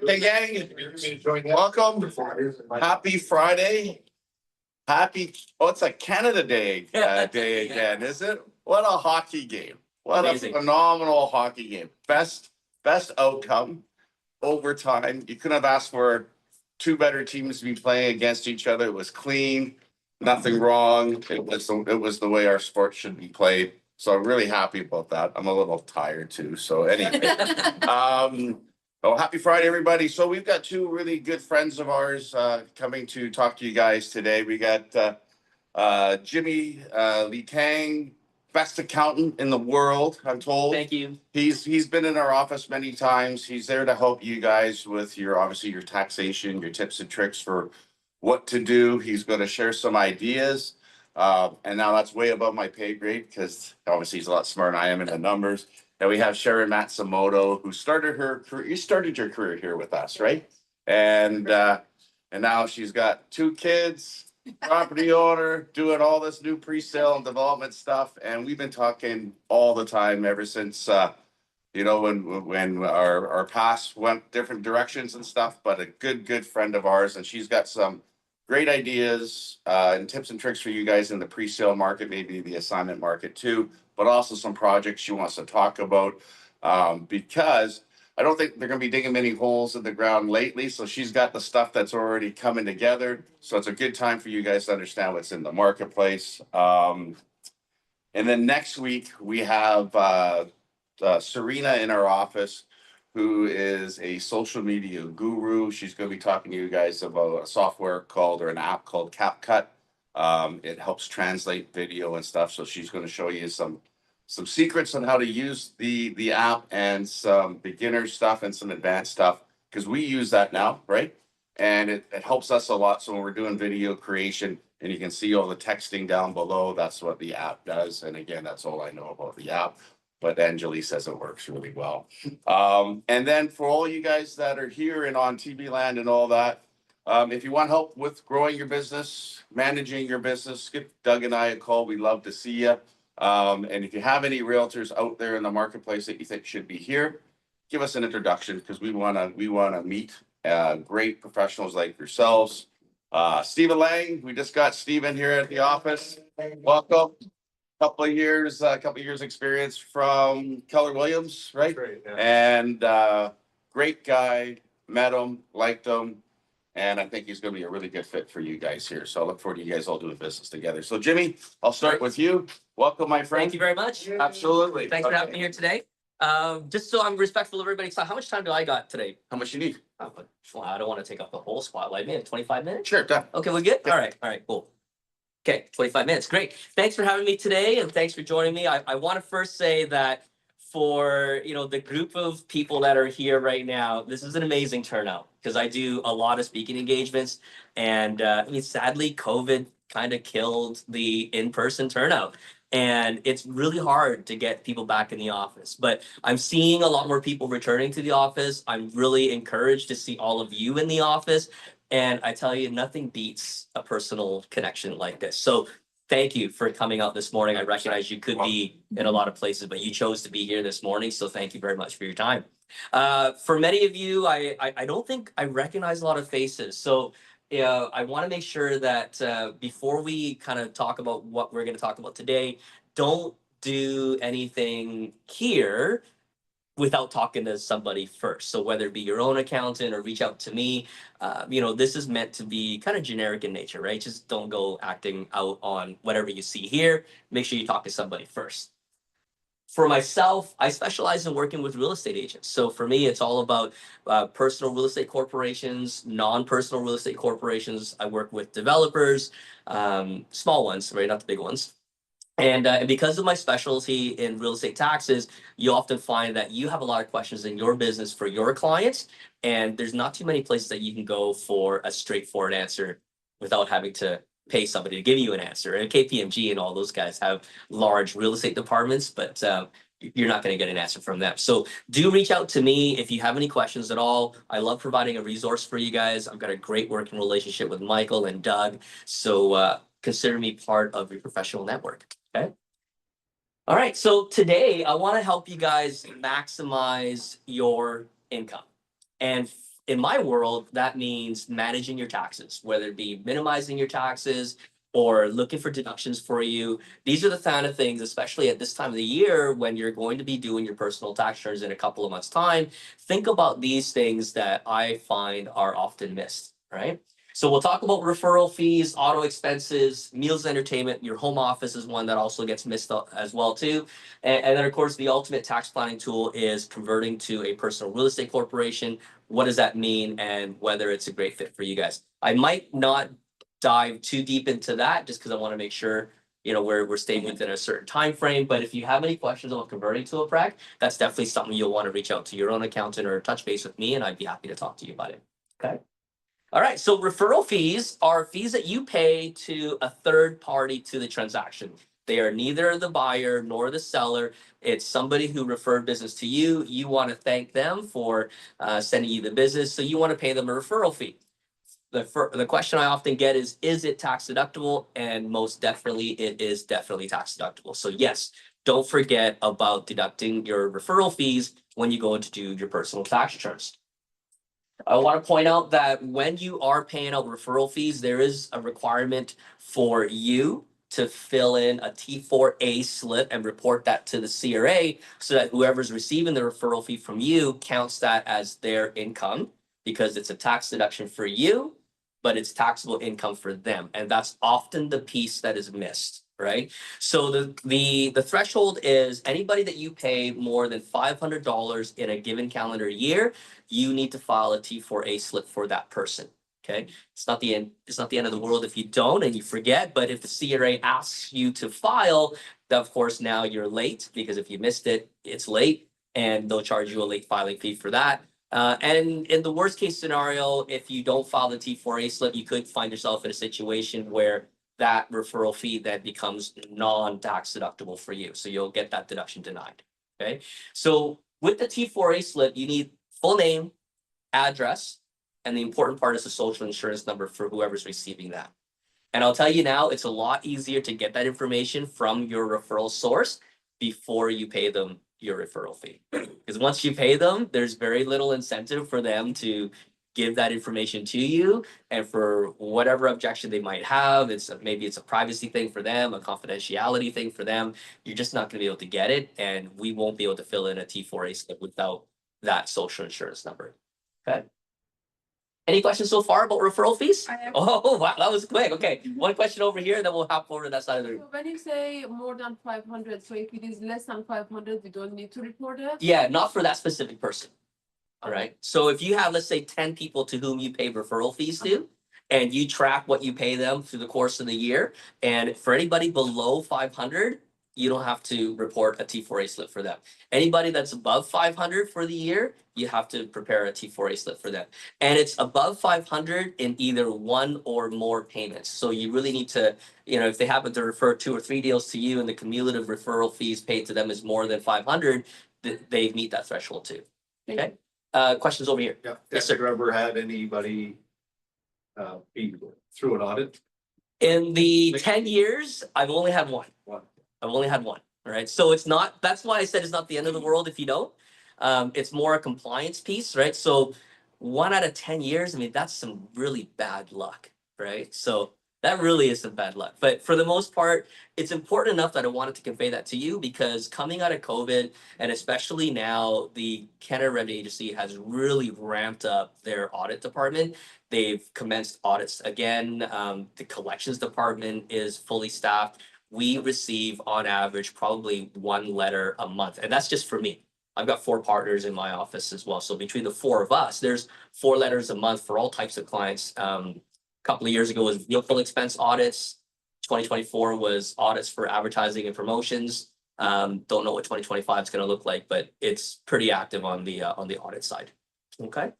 Hey gang, welcome. Happy Friday. It's a Canada Day again, is it? What a hockey game. What Amazing. a phenomenal hockey game. Best outcome, overtime. You couldn't have asked for two better teams to be playing against each other. It was clean, nothing wrong. It was the way our sport should be played. So I'm really happy about that. I'm a little tired too. So anyway, happy Friday, everybody. So we've got two really good friends of ours coming to talk to you guys today. We got Jimmy Le-Tang, best accountant in the world, I'm told. Thank you. He's been in our office many times. He's there to help you guys with your taxation, your tips and tricks for what to do. He's going to share some ideas. And now that's way above my pay grade because obviously he's a lot smarter than I am in the numbers. And we have Sharon Matsumoto, who started her career. You started your career here with us, right? And now she's got two kids, property owner, doing all this new pre-sale and development stuff. And we've been talking all the time ever since when our paths went different directions and stuff. But a good friend of ours, and she's got some great ideas and tips and tricks for you guys in the pre-sale market, maybe the assignment market too, but also some projects she wants to talk about because I don't think they're going to be digging many holes in the ground lately. So she's got the stuff that's already coming together. So it's a good time for you guys to understand what's in the marketplace. And then next week we have Serena in our office, who is a social media guru. She's going to be talking to you guys about a software or an app called CapCut. It helps translate video and stuff. So she's going to show you some secrets on how to use the app and some beginner stuff and some advanced stuff, because we use that now, right? And it helps us a lot. So when we're doing video creation, and you can see all the texting down below, that's what the app does. And again, that's all I know about the app. But Angeli says it works really well. And then for all you guys that are here and on TV land and all that, if you want help with growing your business, managing your business, give Doug and I a call. We'd love to see you. And if you have any realtors out there in the marketplace that you think should be here, give us an introduction, because we wanna meet great professionals like yourselves. Stephen Lang, we just got Stephen here at the office. Welcome. Couple of years experience from Keller Williams, right? Great, yeah. And great guy, met him, liked him, and I think he's going to be a really good fit for you guys here. So I look forward to you guys all doing business together. So Jimmy, I'll start with you. Welcome, my friend. Thank you very much. Absolutely. Thanks for having me here today. Just so I'm respectful of everybody, so how much time do I got today? How much you need? Well, I don't want to take up the whole spotlight. Maybe 25 minutes? Sure, done. Okay, we're good? Yeah. All right, cool. Okay, 25 minutes, great. Thanks for having me today, and thanks for joining me. I want to first say that for the group of people that are here right now, this is an amazing turnout, because I do a lot of speaking engagements, and sadly, COVID kind of killed the in-person turnout. And it's really hard to get people back in the office. But I'm seeing a lot more people returning to the office. I'm really encouraged to see all of you in the office. And I tell you, nothing beats a personal connection like this. So thank you for coming out this morning. I recognize you could be in a lot of places, but you chose to be here this morning. So thank you very much for your time. For many of you, I don't think I recognize a lot of faces. So I want to make sure that before we kind of talk about what we're going to talk about today, don't do anything here without talking to somebody first. So whether it be your own accountant or reach out to me, this is meant to be kind of generic in nature, right? Just don't go acting out on whatever you see here. Make sure you talk to somebody first. For myself, I specialize in working with real estate agents. So for me, it's all about personal real estate corporations, non-personal real estate corporations. I work with developers, small ones, right? Not the big ones. And because of my specialty in real estate taxes, you often find that you have a lot of questions in your business for your clients. And there's not too many places that you can go for a straightforward answer without having to pay somebody to give you an answer. And KPMG and all those guys have large real estate departments, but you're not going to get an answer from them. So do reach out to me if you have any questions at all. I love providing a resource for you guys. I've got a great working relationship with Michael and Doug. So consider me part of your professional network. Okay. All right. So today I want to help you guys maximize your income. And in my world, that means managing your taxes, whether it be minimizing your taxes or looking for deductions for you. These are the kind of things, especially at this time of the year when you're going to be doing your personal tax returns in a couple of months' time. Think about these things that I find are often missed, right? So we'll talk about referral fees, auto expenses, meals, entertainment. Your home office is one that also gets missed as well too. And then of course, the ultimate tax planning tool is converting to a personal real estate corporation. What does that mean and whether it's a great fit for you guys? I might not dive too deep into that just because I want to make sure we're staying within a certain time frame. But if you have any questions about converting to a prac, that's definitely something you'll want to reach out to your own accountant or touch base with me, and I'd be happy to talk to you about it. Okay. All right, so referral fees are fees that you pay to a third party to the transaction. They are neither the buyer nor the seller. It's somebody who referred business to you. You want to thank them for sending you the business, so you want to pay them a referral fee. The question I often get is it tax deductible? And most definitely, it is definitely tax deductible. So yes, don't forget about deducting your referral fees when you go to do your personal tax returns. I want to point out that when you are paying out referral fees, there is a requirement for you to fill in a T4A slip and report that to the CRA so that whoever's receiving the referral fee from you counts that as their income, because it's a tax deduction for you, but it's taxable income for them. And that's often the piece that is missed, right? So the threshold is anybody that you pay more than $500 in a given calendar year, you need to file a T4A slip for that person. Okay, it's not the end of the world if you don't and you forget, but if the CRA asks you to file, then of course now you're late, because if you missed it, it's late, and they'll charge you a late filing fee for that. And in the worst case scenario, if you don't file the T4A slip, you could find yourself in a situation where that referral fee then becomes non-tax deductible for you. So you'll get that deduction denied. Okay, so with the T4A slip, you need full name, address, and the important part is the social insurance number for whoever's receiving that. And I'll tell you now, it's a lot easier to get that information from your referral source before you pay them your referral fee. Because once you pay them, there's very little incentive for them to give that information to you. And for whatever objection they might have, maybe it's a privacy thing for them, a confidentiality thing for them. You're just not going to be able to get it, and we won't be able to fill in a T4A slip without that social insurance number. Okay. Any questions so far about referral fees? Oh, wow, that was quick. Okay, one question over here, then we'll hop over to that side of the room. So when you say more than 500, so if it is less than 500, we don't need to report it? Yeah, not for that specific person. All right. So if you have, let's say, 10 people to whom you pay referral fees to, and you track what you pay them through the course of the year, and for anybody below 500, you don't have to report a T4A slip for them. Anybody that's above 500 for the year, you have to prepare a T4A slip for them. And it's above 500 in either one or more payments. So you really need to, if they happen to refer 2 or 3 deals to you and the cumulative referral fees paid to them is more than 500, they meet that threshold too. Okay. Questions over here? Yeah. Yes, sir. Have you ever had anybody be through an audit? In the 10 years, I've only had one. One. I've only had one. All right. So that's why I said it's not the end of the world if you don't. It's more a compliance piece, right? So 1 out of 10 years, I mean, that's some really bad luck, right? So that really is some bad luck. But for the most part, it's important enough that I wanted to convey that to you, because coming out of COVID, and especially now, the Canada Revenue Agency has really ramped up their audit department. They've commenced audits again. The collections department is fully staffed. We receive on average probably 1 letter a month, and that's just for me. I've got 4 partners in my office as well. So between the 4 of us, there's 4 letters a month for all types of clients. A couple of years ago was vehicle expense audits. 2024 was audits for advertising and promotions. Don't know what 2025 is going to look like, but it's pretty active on the audit side. Okay.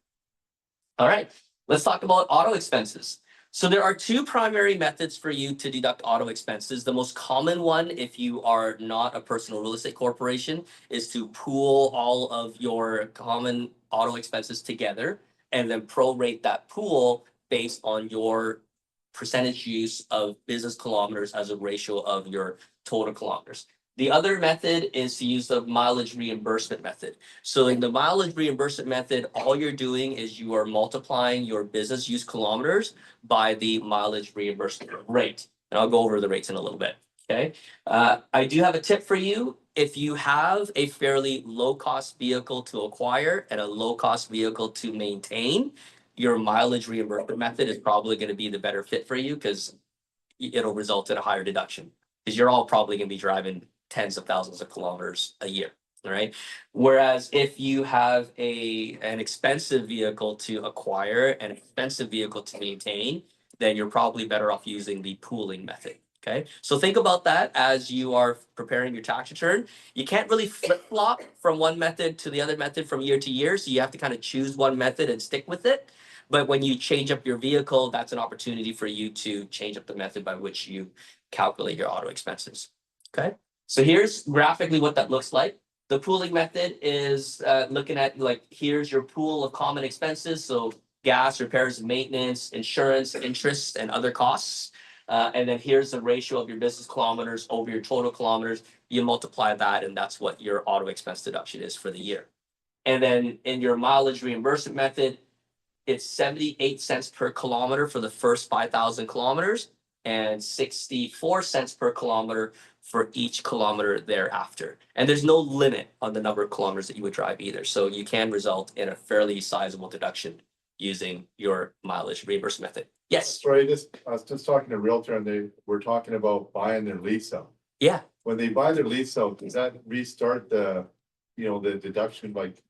All right. Let's talk about auto expenses. So there are 2 primary methods for you to deduct auto expenses. The most common one, if you are not a personal real estate corporation, is to pool all of your common auto expenses together and then prorate that pool based on your percentage use of business kilometers as a ratio of your total kilometers. The other method is to use the mileage reimbursement method. So in the mileage reimbursement method, all you're doing is you are multiplying your business use kilometers by the mileage reimbursement rate. And I'll go over the rates in a little bit, okay? I do have a tip for you. If you have a fairly low-cost vehicle to acquire and a low-cost vehicle to maintain, your mileage reimbursement method is probably gonna be the better fit for you because it'll result in a higher deduction. Because you're all probably gonna be driving tens of thousands of kilometers a year, all right? Whereas if you have an expensive vehicle to acquire, an expensive vehicle to maintain, then you're probably better off using the pooling method. Okay, so think about that as you are preparing your tax return. You can't really flip flop from one method to the other method from year to year, so you have to kind of choose one method and stick with it. But when you change up your vehicle, that's an opportunity for you to change up the method by which you calculate your auto expenses. Okay, so here's graphically what that looks like. The pooling method is looking at like, here's your pool of common expenses. So gas, repairs and maintenance, insurance, interest, and other costs. And then here's the ratio of your business kilometers over your total kilometers. You multiply that, and that's what your auto expense deduction is for the year. And then in your mileage reimbursement method, it's 78 cents per kilometer for the first 5,000 kilometers and 64 cents per kilometer for each kilometer thereafter. And there's no limit on the number of kilometers that you would drive either. So you can result in a fairly sizable deduction using your mileage reimbursement method. Yes, Sorry, I was just talking to Realtor and they were talking about buying their lease out. yeah. When they buy their lease out, does that restart the deduction, like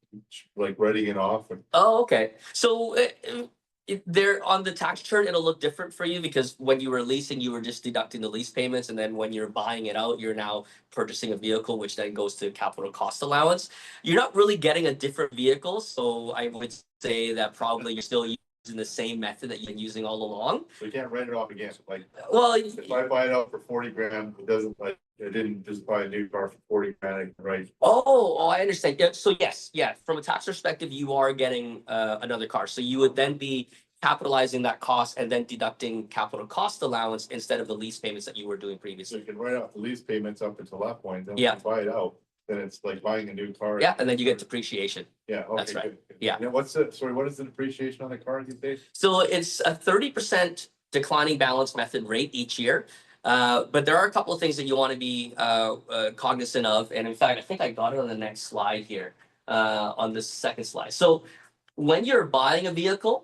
writing it off? Oh, okay. So there on the tax return, it'll look different for you because when you were leasing, you were just deducting the lease payments, and then when you're buying it out, you're now purchasing a vehicle, which then goes to capital cost allowance. You're not really getting a different vehicle, so I would say that probably you're still using the same method that you've been using all along. So you can't write it off again. Like, Well, if I buy it out for 40 grand, it doesn't, like, I didn't just buy a new car for 40 grand, right? oh, I understand. Yeah, so yes, yeah, from a tax perspective, you are getting another car. So you would then be capitalizing that cost and then deducting capital cost allowance instead of the lease payments that you were doing So previously. you can write off the lease payments up until that point, then when Yeah. you buy it out, then it's like buying a new car. Yeah, and then you get depreciation. Yeah, okay, That's right. good. Yeah. Now, what is the depreciation on the car these days? So it's a 30% declining balance method rate each year. But there are a couple of things that you want to be cognizant of. And in fact, I think I got it on the next slide here, on this second slide. So when you're buying a vehicle,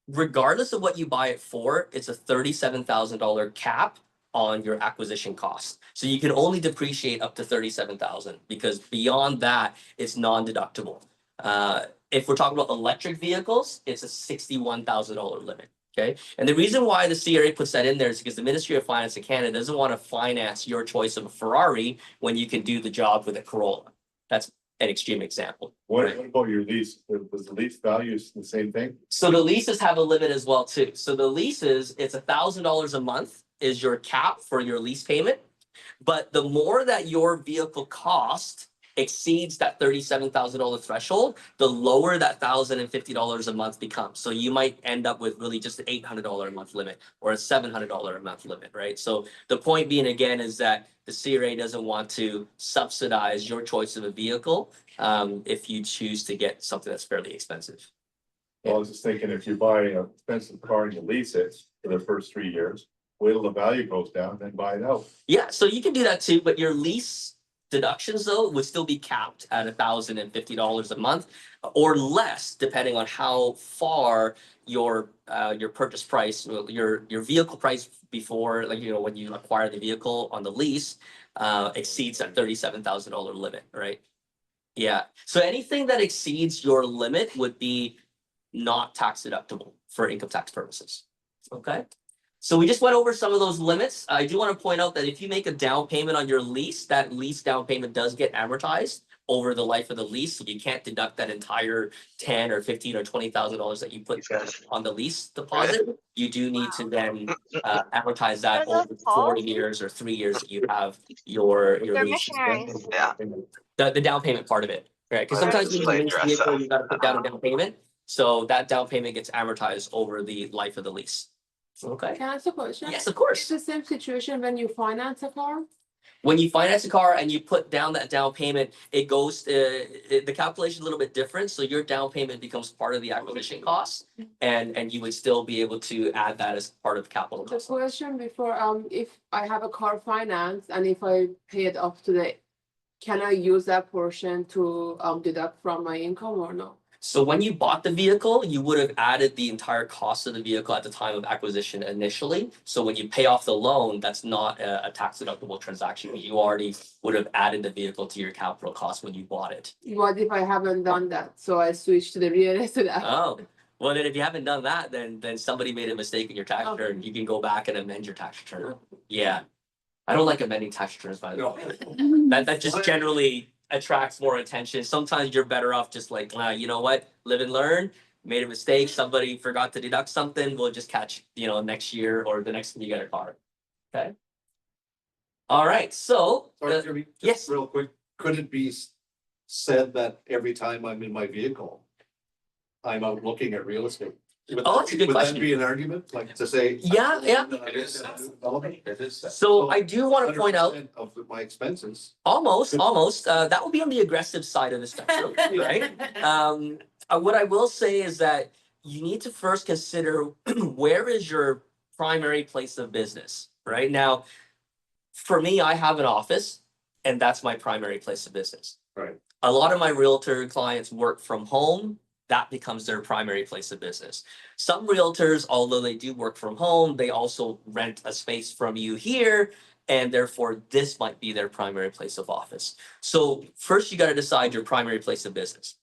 regardless of what you buy it for, it's a $37,000 cap on your acquisition cost. So you can only depreciate up to $37,000 because beyond that, it's non-deductible. If we're talking about electric vehicles, it's a $61,000 limit. Okay, and the reason why the CRA puts that in there is because the Ministry of Finance in Canada doesn't want to finance your choice of a Ferrari when you can do the job with a Corolla. That's an extreme example. What about your lease? Was the lease value the same thing? So the leases have a limit as well too. So the leases, it's $1,000 a month is your cap for your lease payment. But the more that your vehicle cost exceeds that $37,000 threshold, the lower that $1,050 a month becomes. So you might end up with really just an $800 a month limit or a $700 a month limit, right? So the point being again is that the CRA doesn't want to subsidize your choice of a vehicle if you choose to get something that's fairly expensive. Well, I was just thinking, if you buy an expensive car and you lease it for the first 3 years, wait till the value goes down, then buy it out. Yeah, so you can do that too, but your lease deductions though would still be capped at $1,050 a month or less, depending on how far your purchase price, your vehicle price before, like, you know, when you acquire the vehicle on the lease, exceeds that $37,000 limit, right? Yeah, so anything that exceeds your limit would be not tax deductible for income tax purposes. Okay? So we just went over some of those limits. I do want to point out that if you make a down payment on your lease, that lease down payment does get amortized over the life of the lease. So you can't deduct that entire $10,000 or $15,000 or $20,000 that you put on the lease deposit. You do need to then amortize that over 40 years or 3 years that you have your They're lease. missionaries. Yeah. The down payment part of it, right? Because sometimes when you lease a vehicle, you got to put down a down payment. So that down payment gets amortized over the life of the lease. Okay. Can I ask a question? Yes, of It's course. the same situation when you finance a car? When you finance a car and you put down that down payment, it goes, the calculation is a little bit different. So your down payment becomes part of the acquisition cost. And you would still be able to add that as part of capital The cost. question before, if I have a car finance and if I pay it up to date, can I use that portion to deduct from my income or no? So when you bought the vehicle, you would have added the entire cost of the vehicle at the time of acquisition initially. So when you pay off the loan, that's not a tax deductible transaction. You already would have added the vehicle to your capital cost when you bought it. What if I haven't done that? So I switch to the real estate app. Oh, well, then if you haven't done that, then somebody made a mistake in your tax Okay. return. You can go back and amend your tax return. Yeah. I don't like amending tax returns, by the way. That just generally attracts more attention. Sometimes you're better off just like, you know what, live and learn. Made a mistake, somebody forgot to deduct something, we'll just catch, next year or the next time you get a car. Okay. All right, so. Sorry, Jimmy, yes. just real quick, could it be said that every time I'm in my vehicle, I'm out looking at real estate? Oh, that's a good question. Would that be an argument, like to say? Yeah, yeah. It is. It is. So I do want to point out, 100% of my expenses. almost, that would be on the aggressive side of the spectrum, right? What I will say is that you need to first consider where is your primary place of business, right? Now, for me, I have an office and that's my primary place of business. Right. A lot of my realtor clients work from home. That becomes their primary place of business. Some realtors, although they do work from home, they also rent a space from you here, and therefore this might be their primary place of office. So first you got to decide your primary place of business.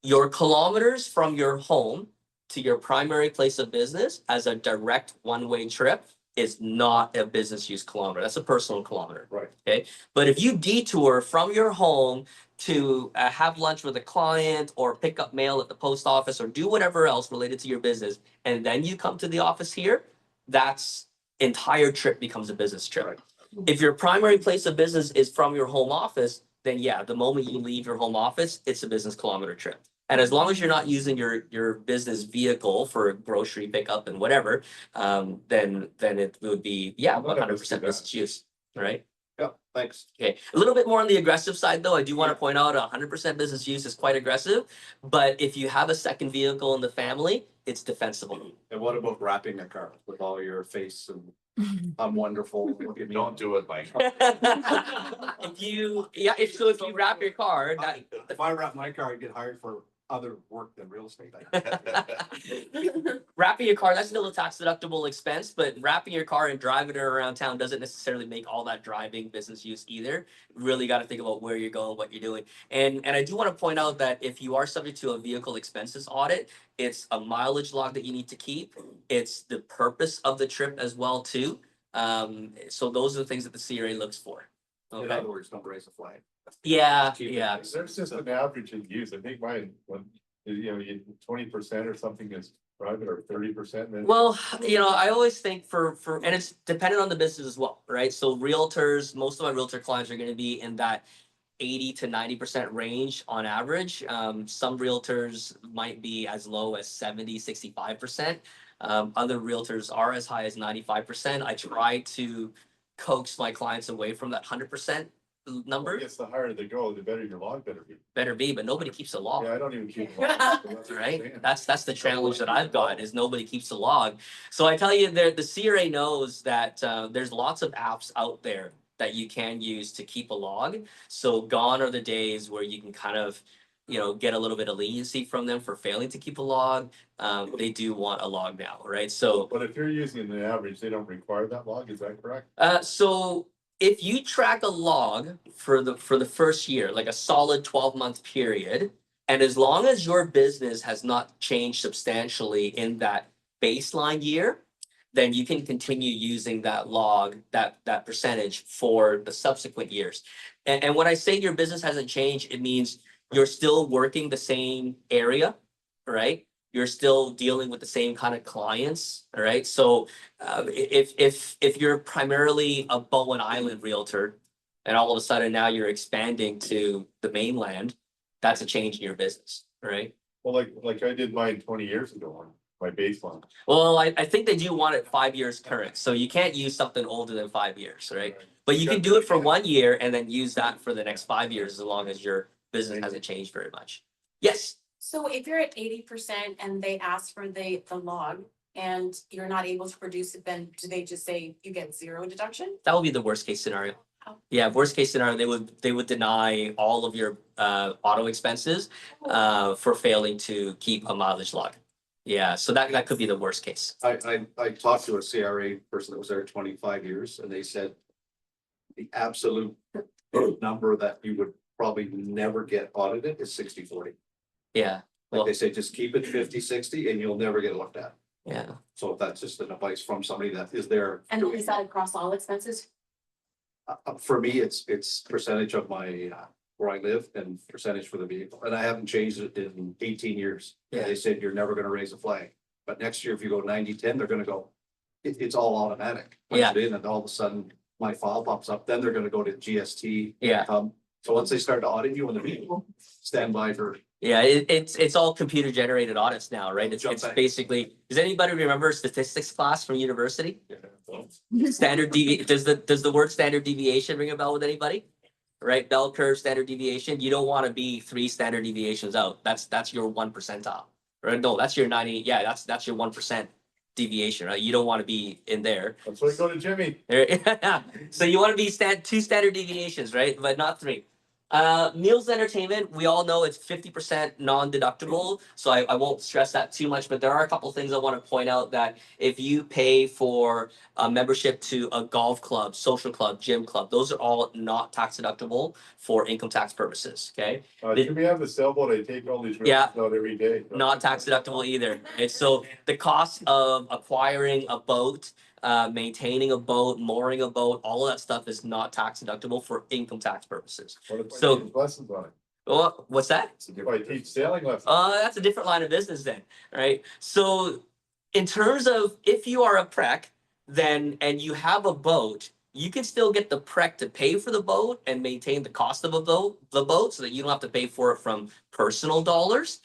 Your kilometers from your home to your primary place of business as a direct one-way trip is not a business use kilometer. That's a personal kilometer. Right. Okay. But if you detour from your home to have lunch with a client or pick up mail at the post office or do whatever else related to your business, and then you come to the office here, that's entire trip becomes a business trip. Right. If your primary place of business is from your home office, then yeah, the moment you leave your home office, it's a business kilometer trip. And as long as you're not using your business vehicle for grocery pickup and whatever, then it would be, yeah, 100% business use, right? Yeah, thanks. Okay, a little bit more on the aggressive side, though. I do want to point out 100% business use is quite aggressive, but if you have a second vehicle in the family, it's defensible. And what about wrapping a car with all your face and I'm wonderful, look at me. Don't do it, Mike. If you wrap your car, that If I wrap my car, I get hired for other work than real estate. wrapping your car, that's still a tax deductible expense, but wrapping your car and driving it around town doesn't necessarily make all that driving business use either. Really got to think about where you're going, what you're doing. And I do want to point out that if you are subject to a vehicle expenses audit, it's a mileage log that you need to keep. It's the purpose of the trip as well too. So those are the things that the CRA looks for. In Okay. other words, don't raise a flag. Yeah, Keep it. yeah. There's just an average in use. I think mine, when, 20% or something is private or 30%. Then Well, I always think and it's dependent on the business as well, right? So realtors, most of my realtor clients are going to be in that 80 to 90% range on average. Some realtors might be as low as 70, 65%. Other realtors are as high as 95%. I try to coax my clients away from that 100% I number. guess the higher they go, the better your log better be. Better be, but nobody keeps a log. Yeah, I don't even keep. log, so that's what I'm Right? saying. That's the challenge that I've got is nobody keeps a log. So I tell you, the CRA knows that there's lots of apps out there that you can use to keep a log. So gone are the days where you can kind of, get a little bit of leniency from them for failing to keep a log. They do want a log now, right? So But if you're using the average, they don't require that log, is that correct? so if you track a log for the first year, like a solid 12-month period, and as long as your business has not changed substantially in that baseline year, then you can continue using that log, that percentage for the subsequent years. And when I say your business hasn't changed, it means you're still working the same area, right? You're still dealing with the same kind of clients, all right? So if you're primarily a Bowen Island realtor and all of a sudden now you're expanding to the mainland, that's a change in your business, right? Well, like I did mine 20 years ago on my baseline. Well, I think they do want it 5 years current, so you can't use something older than 5 years, right? But you can do it for 1 year and then use that for the next 5 years, as long as your business hasn't changed very much. Yes, So if you're at 80% and they ask for the log and you're not able to produce it, then do they just say you get 0 deduction? that would be the worst case scenario. Oh. Yeah, worst case scenario, they would deny all of your auto expenses for failing to keep a mileage log. Yeah, so that could be the worst case. I talked to a CRA person that was there 25 years and they said the absolute number that you would probably never get audited is 60/40. Yeah, Like they say, just keep it 50/60 and you'll never get looked at. yeah. So that's just an advice from somebody that is there. And is that across all expenses? For me, it's percentage of my, where I live and percentage for the vehicle. And I haven't changed it in 18 years. And Yeah. they said you're never gonna raise a flag. But next year, if you go 90/10, they're gonna go, it's all automatic. Punch Yeah. it in and all of a sudden my file pops up, then they're gonna go to GST. Yeah. income. So once they start to audit you on the vehicle, stand by for, Yeah, it's all computer generated audits now, right? Jump It's back. basically, does anybody remember statistics class from university? Yeah. Does the word standard deviation ring a bell with anybody? Right, bell curve, standard deviation, you don't wanna be 3 standard deviations out, that's your 1 percentile. Or no, that's your 90, yeah, that's your 1% deviation, right? You don't wanna be in there. That's why I go to Jimmy. So you wanna be 2 standard deviations, right? But not 3. Meals and entertainment, we all know it's 50% non-deductible, so I won't stress that too much, but there are a couple things I wanna point out that if you pay for a membership to a golf club, social club, gym club, those are all not tax deductible for income tax purposes, okay? Jimmy have a sailboat, I take all these Yeah. trips out every day. Not tax deductible either. And so the cost of acquiring a boat, maintaining a boat, mooring a boat, all of that stuff is not tax deductible for income tax purposes. What if I So- teach lessons on it? Oh, what's that? If I teach sailing lessons? That's a different line of business then, right? So in terms of if you are a prec, then and you have a boat, you can still get the prec to pay for the boat and maintain the cost of the boat so that you don't have to pay for it from personal dollars.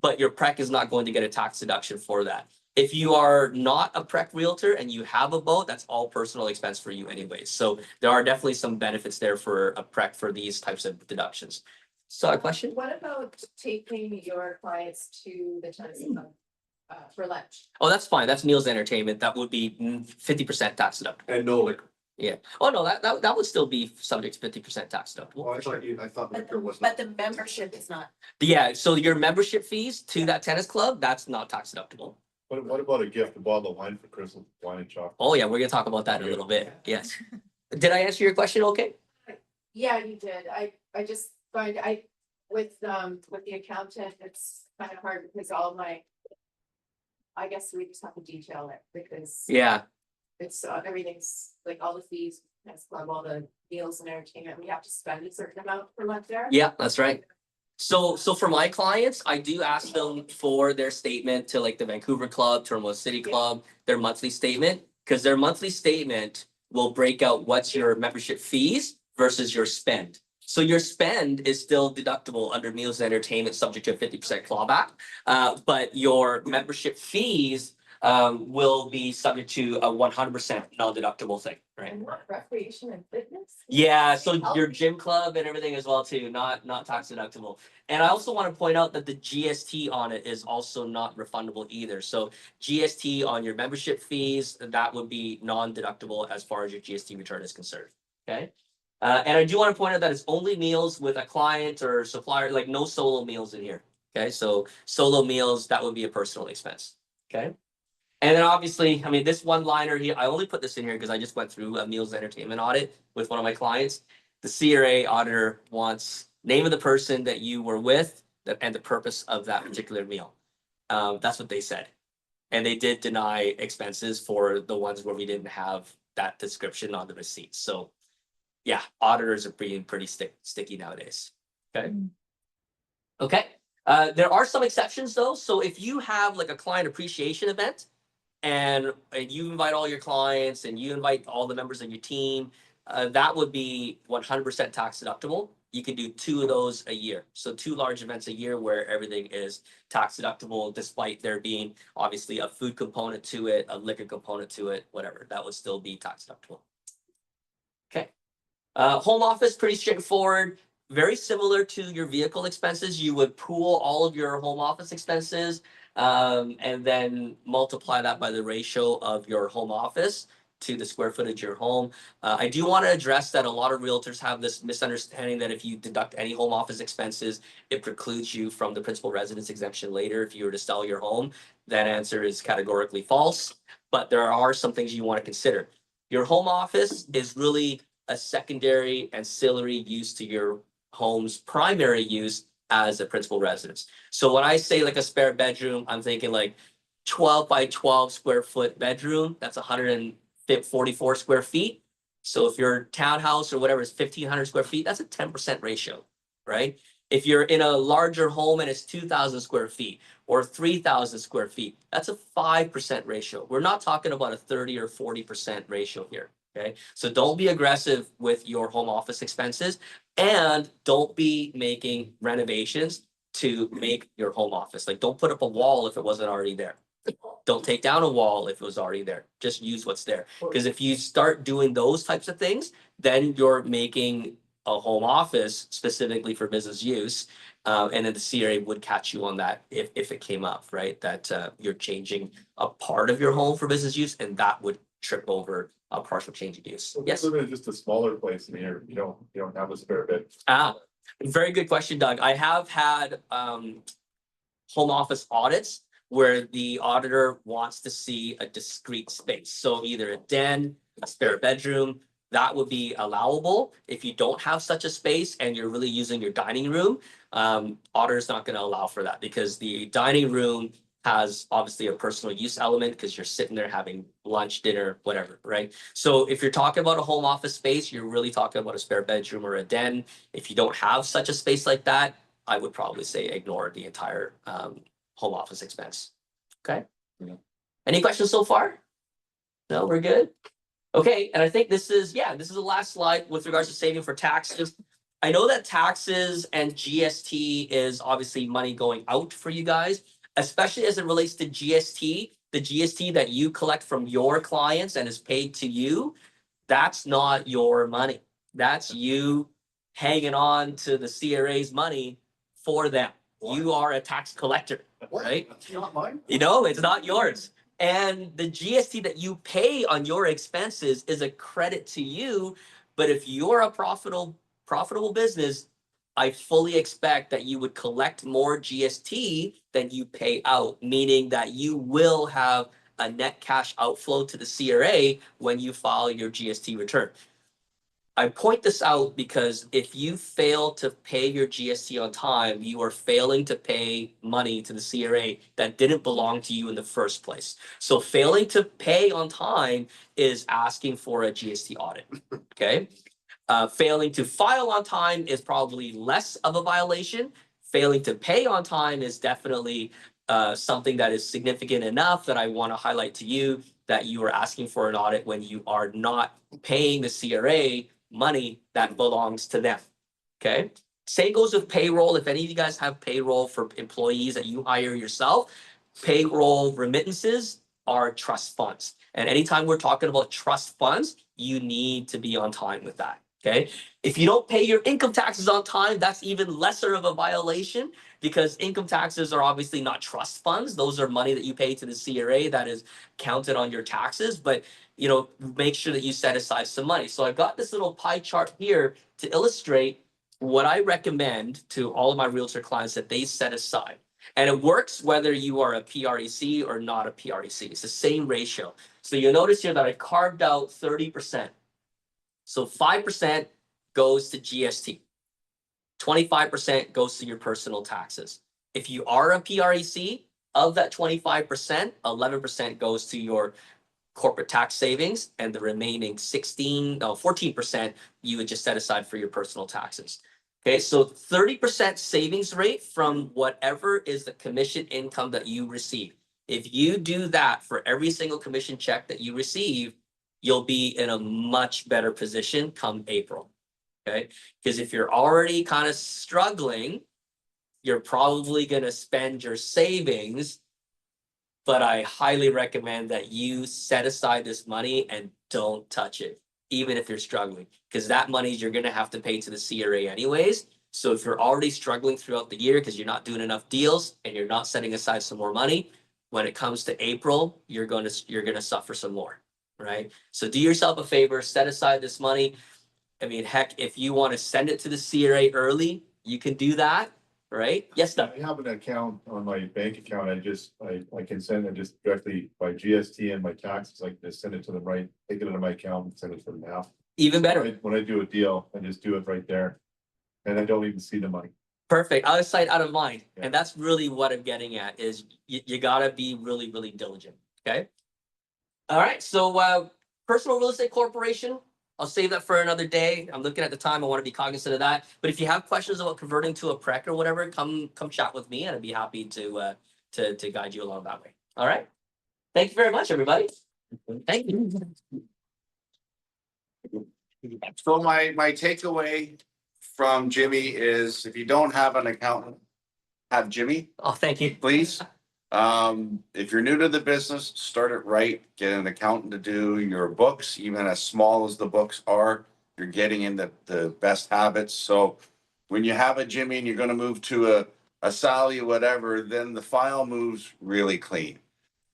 But your prec is not going to get a tax deduction for that. If you are not a prec realtor and you have a boat, that's all personal expense for you anyways. So there are definitely some benefits there for a prec for these types of deductions. So a question? What about taking your clients to the tennis club for lunch? Oh, that's fine. That's meals and entertainment. That would be 50% tax deductible. and no liquor. Yeah. Oh, no, that would still be subject to 50% tax deductible. Well, I thought But liquor was but not. the membership is not. Yeah, so your membership fees to that tennis club, that's not tax deductible. What about a gift, a bottle of wine for Christmas, wine and chocolate? Oh, yeah, we're gonna talk about that in a little bit. Yes. Did I answer your question okay? Yeah, you did. I just find with the accountant, it's kind of hard because all my. I guess we just have to detail it because Yeah, it's everything's like all the fees, tennis club, all the meals and entertainment, we have to spend a certain amount per month there. yeah, that's right. So for my clients, I do ask them for their statement to like the Vancouver Club, Toronto City Club, their monthly statement, because their monthly statement will break out what's your membership fees versus your spend. So your spend is still deductible under meals and entertainment, subject to a 50% clawback. But your membership fees will be subject to a 100% non-deductible thing, right? And what, recreation and fitness? Yeah, so your gym club and everything as well too, not tax deductible. And I also want to point out that the GST on it is also not refundable either. So GST on your membership fees, that would be non-deductible as far as your GST return is concerned, okay? And I do want to point out that it's only meals with a client or supplier, like no solo meals in here, okay? So solo meals, that would be a personal expense, okay? And then obviously, I mean, this one liner here, I only put this in here because I just went through a meals and entertainment audit with one of my clients. The CRA auditor wants name of the person that you were with and the purpose of that particular meal. That's what they said. And they did deny expenses for the ones where we didn't have that description on the receipts. So yeah, auditors are being pretty sticky nowadays. Okay. Okay. There are some exceptions though. So if you have like a client appreciation event, and you invite all your clients and you invite all the members of your team, that would be 100% tax deductible. You can do 2 of those a year. So 2 large events a year where everything is tax deductible, despite there being obviously a food component to it, a liquor component to it, whatever, that would still be tax deductible. Okay, Home office, pretty straightforward. Very similar to your vehicle expenses. You would pool all of your home office expenses and then multiply that by the ratio of your home office to the square footage of your home. I do want to address that a lot of realtors have this misunderstanding that if you deduct any home office expenses, it precludes you from the principal residence exemption later if you were to sell your home. That answer is categorically false, but there are some things you want to consider. Your home office is really a secondary ancillary use to your home's primary use as a principal residence. So when I say like a spare bedroom, I'm thinking like 12 by 12 square foot bedroom, that's 144 square feet. So if your townhouse or whatever is 1,500 square feet, that's a 10% ratio, right? If you're in a larger home and it's 2,000 square feet or 3,000 square feet, that's a 5% ratio. We're not talking about a 30 or 40% ratio here. Okay, so don't be aggressive with your home office expenses and don't be making renovations to make your home office. Like, don't put up a wall if it wasn't already there. Don't take down a wall if it was already there. Just use what's there. Because if you start doing those types of things, then you're making a home office specifically for business use. And then the CRA would catch you on that if it came up, right? That you're changing a part of your home for business use, and that would trip over a partial change of use. Yes. Living in just a smaller place in here, you don't have a spare bed. Very good question, Doug. I have had home office audits where the auditor wants to see a discrete space. So either a den, a spare bedroom, that would be allowable. If you don't have such a space and you're really using your dining room, auditor's not going to allow for that because the dining room has obviously a personal use element because you're sitting there having lunch, dinner, whatever, right? So if you're talking about a home office space, you're really talking about a spare bedroom or a den. If you don't have such a space like that, I would probably say ignore the entire home office expense. Okay. Yeah. Any questions so far? No, we're good. Okay, and I think this is the last slide with regards to saving for taxes. I know that taxes and GST is obviously money going out for you guys, especially as it relates to GST. The GST that you collect from your clients and is paid to you, that's not your money. That's you hanging on to the CRA's money for them. You are a tax collector, right? That's not mine. It's not yours. And the GST that you pay on your expenses is a credit to you. But if you're a profitable business, I fully expect that you would collect more GST than you pay out, meaning that you will have a net cash outflow to the CRA when you file your GST return. I point this out because if you fail to pay your GST on time, you are failing to pay money to the CRA that didn't belong to you in the first place. So failing to pay on time is asking for a GST audit, okay? Failing to file on time is probably less of a violation. Failing to pay on time is definitely something that is significant enough that I want to highlight to you that you are asking for an audit when you are not paying the CRA money that belongs to them. Okay. Same goes with payroll. If any of you guys have payroll for employees that you hire yourself, payroll remittances are trust funds. And anytime we're talking about trust funds, you need to be on time with that. Okay. If you don't pay your income taxes on time, that's even lesser of a violation because income taxes are obviously not trust funds. Those are money that you pay to the CRA that is counted on your taxes. But make sure that you set aside some money. So I've got this little pie chart here to illustrate what I recommend to all of my realtor clients that they set aside. And it works whether you are a PREC or not a PREC. It's the same ratio. So you'll notice here that I carved out 30%. So 5% goes to GST. 25% goes to your personal taxes. If you are a PREC, of that 25%, 11% goes to your corporate tax savings, and the remaining 14% you would just set aside for your personal taxes. Okay, so 30% savings rate from whatever is the commission income that you receive. If you do that for every single commission check that you receive, you'll be in a much better position come April. Okay, because if you're already kind of struggling, you're probably going to spend your savings. But I highly recommend that you set aside this money and don't touch it. even if you're struggling, because that money you're gonna have to pay to the CRA anyways. So if you're already struggling throughout the year because you're not doing enough deals and you're not setting aside some more money, when it comes to April, you're gonna suffer some more, right? So do yourself a favor, set aside this money. I mean, heck, if you want to send it to the CRA early, you can do that, right? Yes, Doug? I have an account on my bank account. I can send it just directly by GST and my taxes. I can just send it to them right, take it out of my account and send it to them now. Even better. When I do a deal, I just do it right there. And I don't even see the money. Perfect. Out of sight, out of mind. Yeah. And that's really what I'm getting at is you gotta be really, really diligent. Okay. All right. So personal real estate corporation, I'll save that for another day. I'm looking at the time. I want to be cognizant of that. But if you have questions about converting to a prec or whatever, come chat with me and I'd be happy to guide you along that way. All right. Thank you very much, everybody. Thank you. So my takeaway from Jimmy is if you don't have an accountant, have Jimmy, Oh, thank you. please. If you're new to the business, start it right. Get an accountant to do your books, even as small as the books are. You're getting into the best habits. So when you have a Jimmy and you're going to move to a Sally, whatever, then the file moves really clean.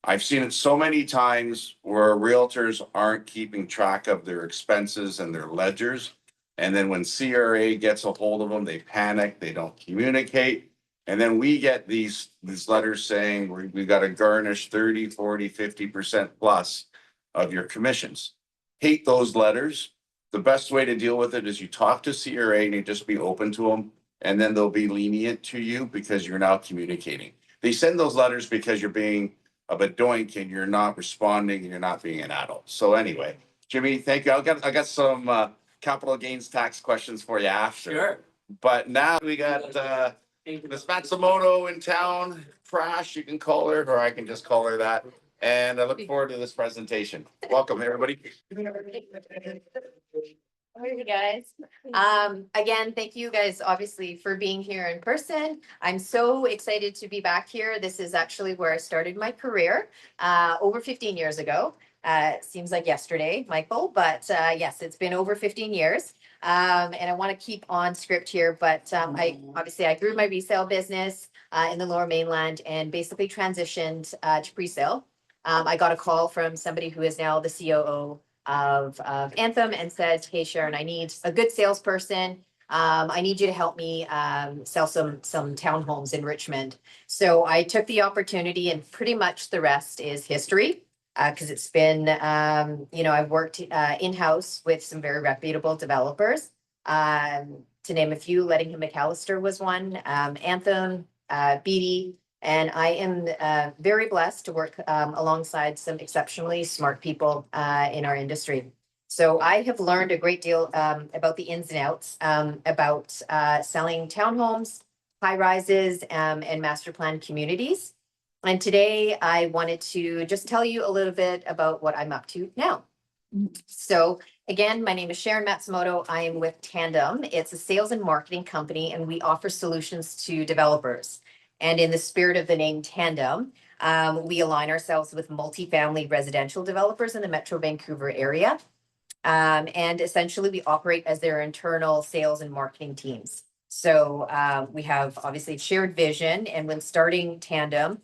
I've seen it so many times where realtors aren't keeping track of their expenses and their ledgers. And then when CRA gets a hold of them, they panic, they don't communicate. And then we get these letters saying we got to garnish 30, 40, 50% plus of your commissions. Hate those letters. The best way to deal with it is you talk to CRA and you just be open to them. And then they'll be lenient to you because you're now communicating. They send those letters because you're being a doink and you're not responding and you're not being an adult. So anyway, Jimmy, thank you. I got some capital gains tax questions for you after. Sure. But now we got Miss Matsumoto in town. Crash, you can call her, or I can just call her that. And I look forward to this presentation. Welcome, everybody. How are you guys? Again, thank you guys obviously for being here in person. I'm so excited to be back here. This is actually where I started my career over 15 years ago. Seems like yesterday, Michael, but yes, it's been over 15 years. And I want to keep on script here, but I grew my resale business in the Lower Mainland and basically transitioned to pre-sale. I got a call from somebody who is now the COO of Anthem and said, "Hey Sharon, I need a good salesperson. I need you to help me sell some townhomes in Richmond." So I took the opportunity, and pretty much the rest is history. Because it's been, I've worked in-house with some very reputable developers. To name a few, Lettingham McAllister was one, Anthem, Beatty, and I am very blessed to work alongside some exceptionally smart people in our industry. So I have learned a great deal about the ins and outs about selling townhomes, high rises, and master plan communities. And today I wanted to just tell you a little bit about what I'm up to now. So again, my name is Sharon Matsumoto. I am with Tandem. It's a sales and marketing company, and we offer solutions to developers. And in the spirit of the name Tandem, we align ourselves with multifamily residential developers in the Metro Vancouver area. And essentially we operate as their internal sales and marketing teams. So we have obviously shared vision, and when starting Tandem,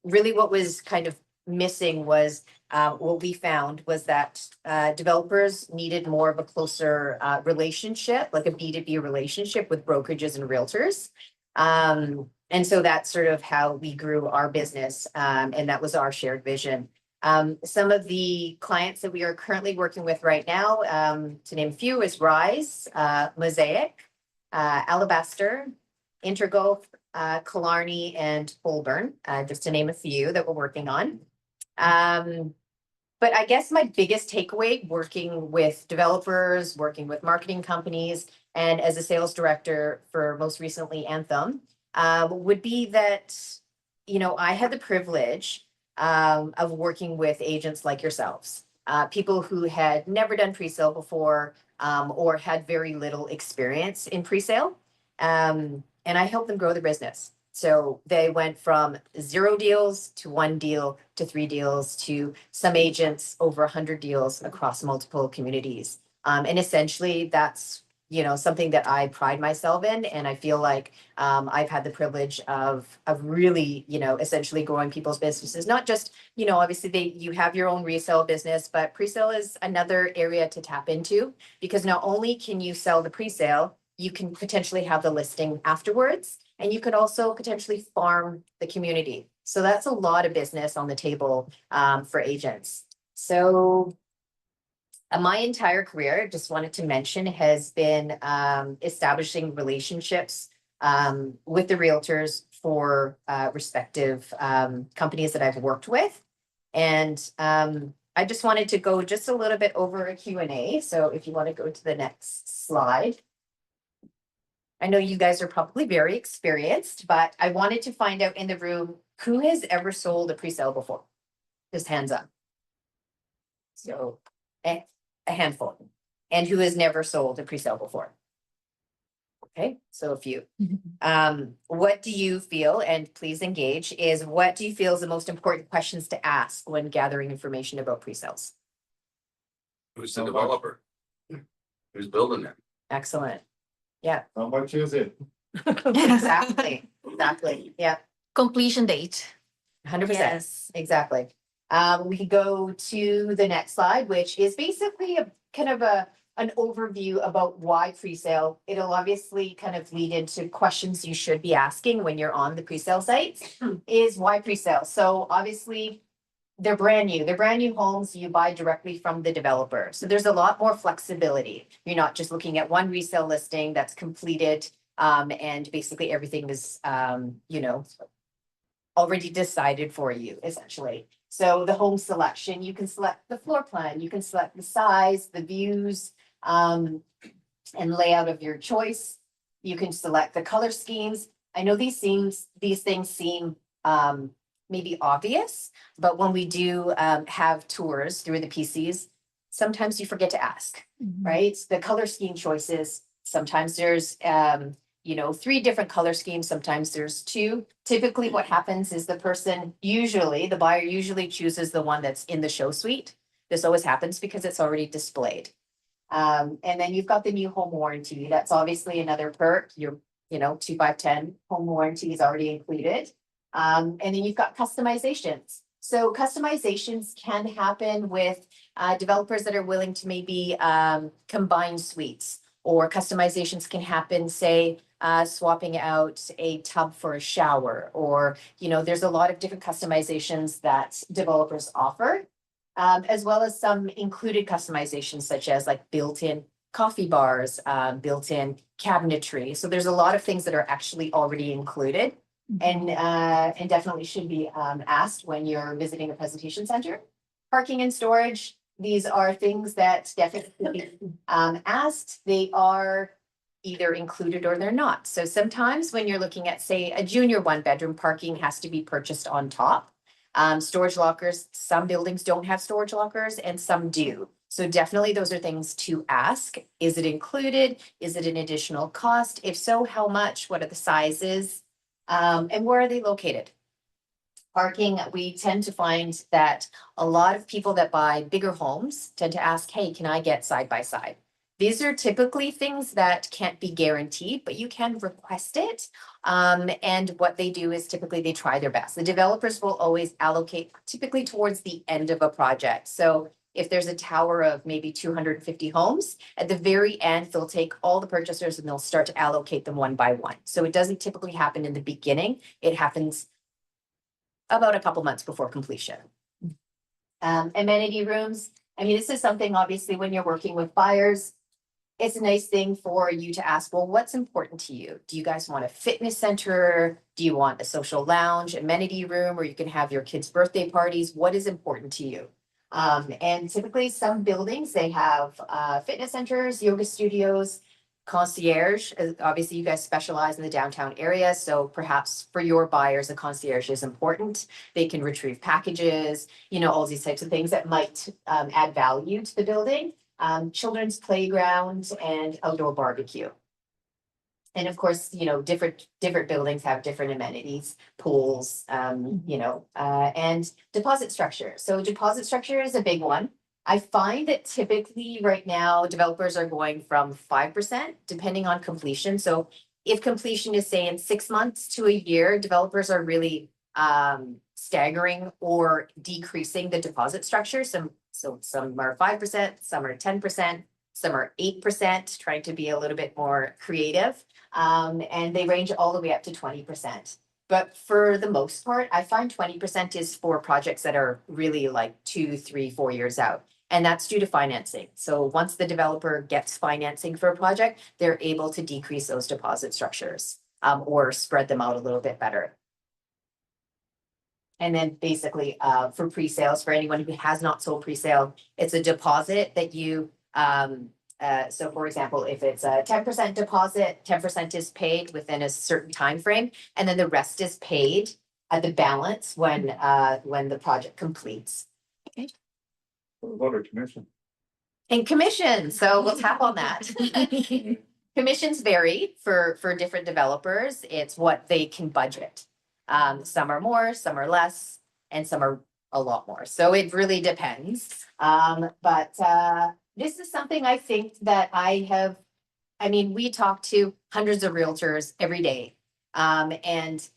really what was kind of missing was what we found was that developers needed more of a closer relationship, like a B2B relationship with brokerages and realtors. And so that's sort of how we grew our business, and that was our shared vision. Some of the clients that we are currently working with right now, to name a few, is Rise, Mosaic, Alabaster, Integral, Killarney, and Holborn, just to name a few that we're working on. But I guess my biggest takeaway working with developers, working with marketing companies, and as a sales director for most recently Anthem, would be that, I had the privilege of working with agents like yourselves, people who had never done pre-sale before or had very little experience in pre-sale. And I help them grow their business. So they went from 0 deals to 1 deal to 3 deals to some agents over 100 deals across multiple communities. And essentially that's, you know, something that I pride myself in, and I feel like I've had the privilege of really, you know, essentially growing people's businesses. Not just, you know, obviously you have your own resale business, but pre-sale is another area to tap into, because not only can you sell the pre-sale, you can potentially have the listing afterwards, and you could also potentially farm the community. So that's a lot of business on the table for agents. So my entire career, just wanted to mention, has been establishing relationships with the realtors for respective companies that I've worked with. And I just wanted to go just a little bit over a Q&A. So if you want to go to the next slide. I know you guys are probably very experienced, but I wanted to find out in the room, who has ever sold a pre-sale before? Just hands up. So a handful. And who has never sold a pre-sale before? Okay, so a few. What do you feel, and please engage, is what do you feel is the most important questions to ask when gathering information about pre-sales? Who's the developer? Who's building it? Excellent. How much is it? Exactly, yeah, Completion date. 100%. Yes. Exactly. We could go to the next slide, which is basically a kind of an overview about why pre-sale. It'll obviously kind of lead into questions you should be asking when you're on the pre-sale sites, is why pre-sale? So obviously they're brand new homes you buy directly from the developer. So there's a lot more flexibility. You're not just looking at one resale listing that's completed, and basically everything is, you know, already decided for you, essentially. So the home selection, you can select the floor plan, you can select the size, the views, and layout of your choice. You can select the color schemes. I know these things seem maybe obvious, but when we do have tours through the PCs, sometimes you forget to ask, right? The color scheme choices, sometimes there's you know, 3 different color schemes, sometimes there's 2. Typically what happens is the buyer usually chooses the one that's in the show suite. This always happens because it's already displayed. And then you've got the new home warranty. That's obviously another perk. You know, 2, 5, 10 home warranty is already included. And then you've got customizations. So customizations can happen with developers that are willing to maybe combine suites, or customizations can happen, say, swapping out a tub for a shower, or, you know, there's a lot of different customizations that developers offer, as well as some included customizations such as like built-in coffee bars, built-in cabinetry. So there's a lot of things that are actually already included, and definitely should be asked when you're visiting a presentation center. Parking and storage, these are things that definitely asked. They are either included or they're not. So sometimes when you're looking at, say, a junior 1-bedroom, parking has to be purchased on top. Storage lockers, some buildings don't have storage lockers and some do. So definitely those are things to ask. Is it included? Is it an additional cost? If so, how much? What are the sizes? And where are they located? Parking, we tend to find that a lot of people that buy bigger homes tend to ask, hey, can I get side by side? These are typically things that can't be guaranteed, but you can request it. And what they do is typically they try their best. The developers will always allocate typically towards the end of a project. So if there's a tower of maybe 250 homes, at the very end, they'll take all the purchasers and they'll start to allocate them one by one. So it doesn't typically happen in the beginning. It happens about a couple months before completion. Amenity rooms. I mean, this is something obviously when you're working with buyers, it's a nice thing for you to ask, well, what's important to you? Do you guys want a fitness center? Do you want a social lounge, amenity room where you can have your kids' birthday parties? What is important to you? And typically some buildings, they have fitness centers, yoga studios, concierge. Obviously you guys specialize in the downtown area, so perhaps for your buyers, a concierge is important. They can retrieve packages, you know, all these types of things that might add value to the building. Children's playground and outdoor barbecue. And of course, you know, different buildings have different amenities, pools, you know, and deposit structure. So deposit structure is a big one. I find that typically right now, developers are going from 5% depending on completion. So if completion is say in 6 months to a year, developers are really staggering or decreasing the deposit structure. Some are 5%, some are 10%, some are 8%, trying to be a little bit more creative. And they range all the way up to 20%. But for the most part, I find 20% is for projects that are really like 2, 3, 4 years out. And that's due to financing. So once the developer gets financing for a project, they're able to decrease those deposit structures or spread them out a little bit better. And then basically for pre-sales, for anyone who has not sold pre-sale, it's a deposit that you so for example, if it's a 10% deposit, 10% is paid within a certain time frame, and then the rest is paid at the balance when the project completes. What about commission? And commission, so we'll tap on that. Commissions vary for different developers. It's what they can budget. Some are more, some are less, and some are a lot more. So it really depends. But this is something I think that we talk to hundreds of realtors every day. And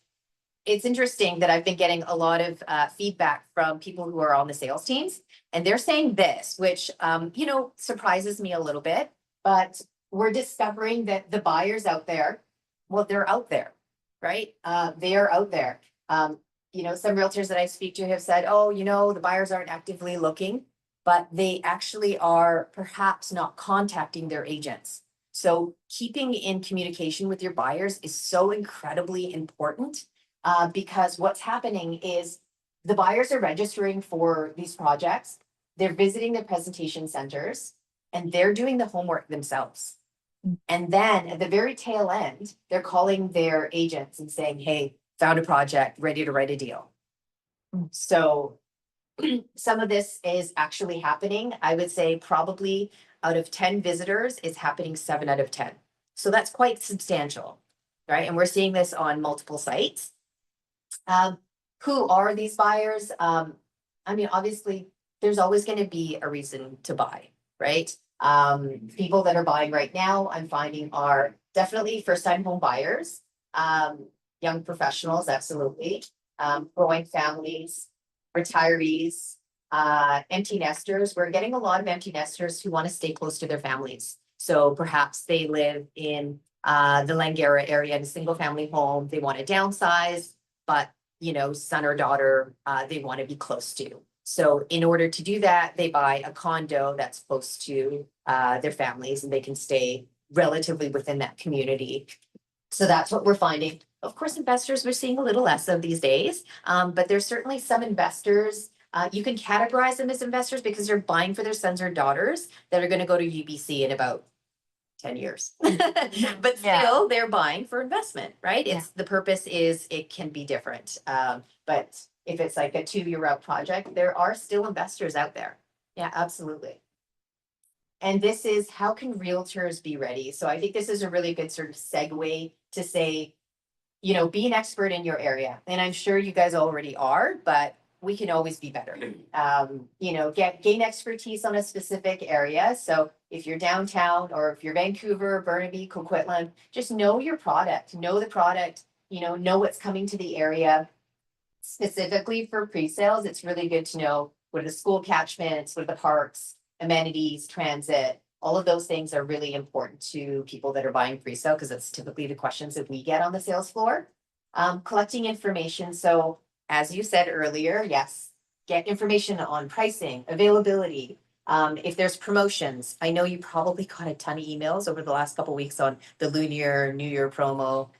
it's interesting that I've been getting a lot of feedback from people who are on the sales teams, and they're saying this, which, you know, surprises me a little bit, but we're discovering that the buyers out there, well, they're out there, right? They are out there. You know, some realtors that I speak to have said, oh, you know, the buyers aren't actively looking, but they actually are perhaps not contacting their agents. So keeping in communication with your buyers is so incredibly important because what's happening is the buyers are registering for these projects, they're visiting the presentation centers, and they're doing the homework themselves. And then at the very tail end, they're calling their agents and saying, hey, found a project, ready to write a deal. So some of this is actually happening. I would say probably out of 10 visitors, it's happening 7 out of 10. So that's quite substantial, right? And we're seeing this on multiple sites. Who are these buyers? I mean, obviously, there's always going to be a reason to buy, right? People that are buying right now, I'm finding are definitely first-time home buyers, young professionals, absolutely, growing families, retirees, empty nesters. We're getting a lot of empty nesters who want to stay close to their families. So perhaps they live in the Langara area in a single-family home. They want to downsize, but you know, son or daughter, they want to be close to. So in order to do that, they buy a condo that's close to their families, and they can stay relatively within that community. So that's what we're finding. Of course, investors we're seeing a little less of these days, but there's certainly some investors. You can categorize them as investors because they're buying for their sons or daughters that are going to go to UBC in about 10 years. But still, they're buying for investment, right? It's the purpose is it can be different. But if it's like a 2-year out project, there are still investors out there. Yeah, absolutely. And this is how can realtors be ready? So I think this is a really good sort of segue to say, you know, be an expert in your area. And I'm sure you guys already are, but we can always be better. You know, gain expertise on a specific area. So if you're downtown or if you're Vancouver, Burnaby, Coquitlam, just know your product, know the product, you know what's coming to the area. Specifically for pre-sales, it's really good to know what are the school catchments, what are the parks, amenities, transit. All of those things are really important to people that are buying pre-sale because it's typically the questions that we get on the sales floor. Collecting information. So as you said earlier, yes, get information on pricing, availability. If there's promotions, I know you probably got a ton of emails over the last couple of weeks on the Lunar New Year promo.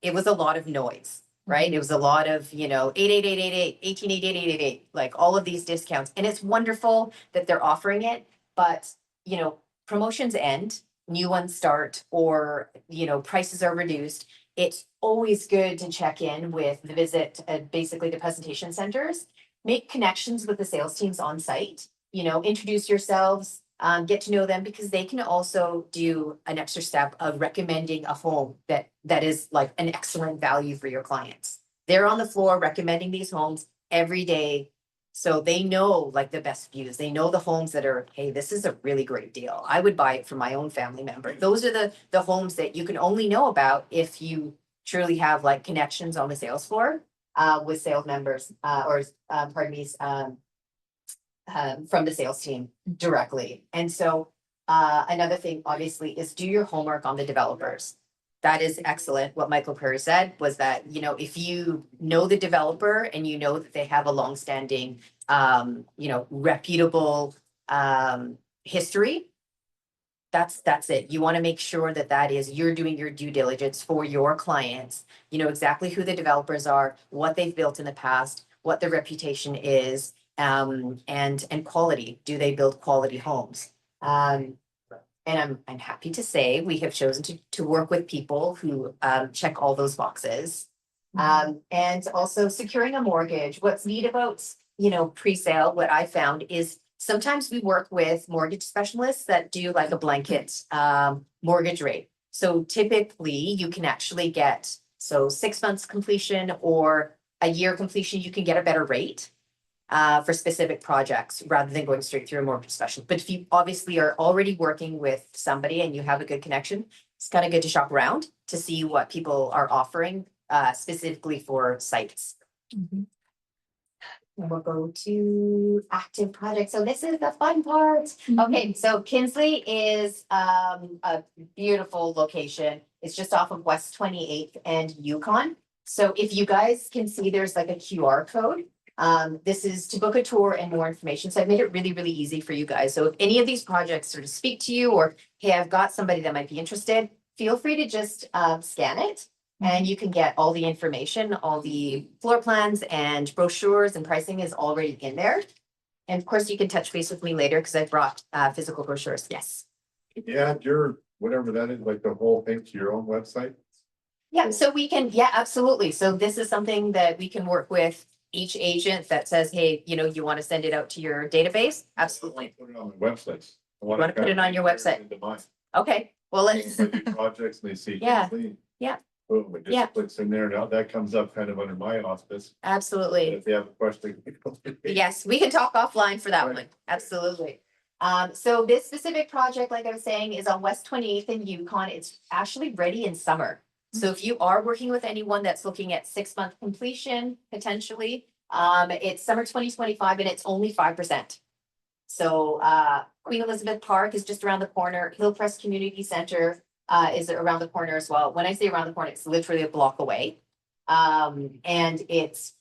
It was a lot of noise, right? It was a lot of, you know, 88888, 188888, like all of these discounts. And it's wonderful that they're offering it, but, you know, promotions end, new ones start, or, you know, prices are reduced. It's always good to check in with the visit, basically the presentation centers, make connections with the sales teams on site, you know, introduce yourselves, get to know them because they can also do an extra step of recommending a home that is like an excellent value for your clients. They're on the floor recommending these homes every day. So they know like the best views. They know the homes that are, hey, this is a really great deal. I would buy it for my own family member. Those are the homes that you can only know about if you truly have like connections on the sales floor with sales members pardon me, from the sales team directly. And so another thing obviously is do your homework on the developers. That is excellent. What Michael Perry said was that, you know, if you know the developer and you know that they have a longstanding, you know, reputable history, that's it. You want to make sure that is you're doing your due diligence for your clients. You know exactly who the developers are, what they've built in the past, what their reputation is, and quality. Do they build quality homes? And I'm happy to say we have chosen to work with people who check all those boxes. And also securing a mortgage. What's neat about, you know, pre-sale, what I found is sometimes we work with mortgage specialists that do like a blanket mortgage rate. So typically you can actually get 6 months completion or a year completion, you can get a better rate for specific projects rather than going straight through a mortgage specialist. But if you obviously are already working with somebody and you have a good connection, it's kind of good to shop around to see what people are offering specifically for sites. And we'll go to active projects. So this is the fun part. Okay, so Kinsley is a beautiful location. It's just off of West 28th and Yukon. So if you guys can see, there's like a QR code. This is to book a tour and more information. So I've made it really, really easy for you guys. So if any of these projects sort of speak to you or, hey, I've got somebody that might be interested, feel free to just scan it and you can get all the information, all the floor plans and brochures and pricing is already in there. And of course you can touch base with me later because I brought physical brochures. Yes. Yeah, your, whatever that is, like the whole thing to your own website. Yeah, so we can, yeah, absolutely. So this is something that we can work with each agent that says, hey, you know, you want to send it out to your database? Absolutely. Put it on the websites. I Want to put it on your website? into mine. Okay, well, let's, When they do projects and they see. Yeah, Kinsley, yeah. Boom, it Yeah. just clicks in there. Now that comes up kind of under my auspice. absolutely. If they have a question. Yes, we can talk offline for that Right. one. Absolutely. So this specific project, like I was saying, is on West 28th in Yukon. It's actually ready in summer. So if you are working with anyone that's looking at 6-month completion, potentially, it's summer 2025 and it's only 5%. So Queen Elizabeth Park is just around the corner. Hillcrest Community Center is around the corner as well. When I say around the corner, it's literally a block away. And it's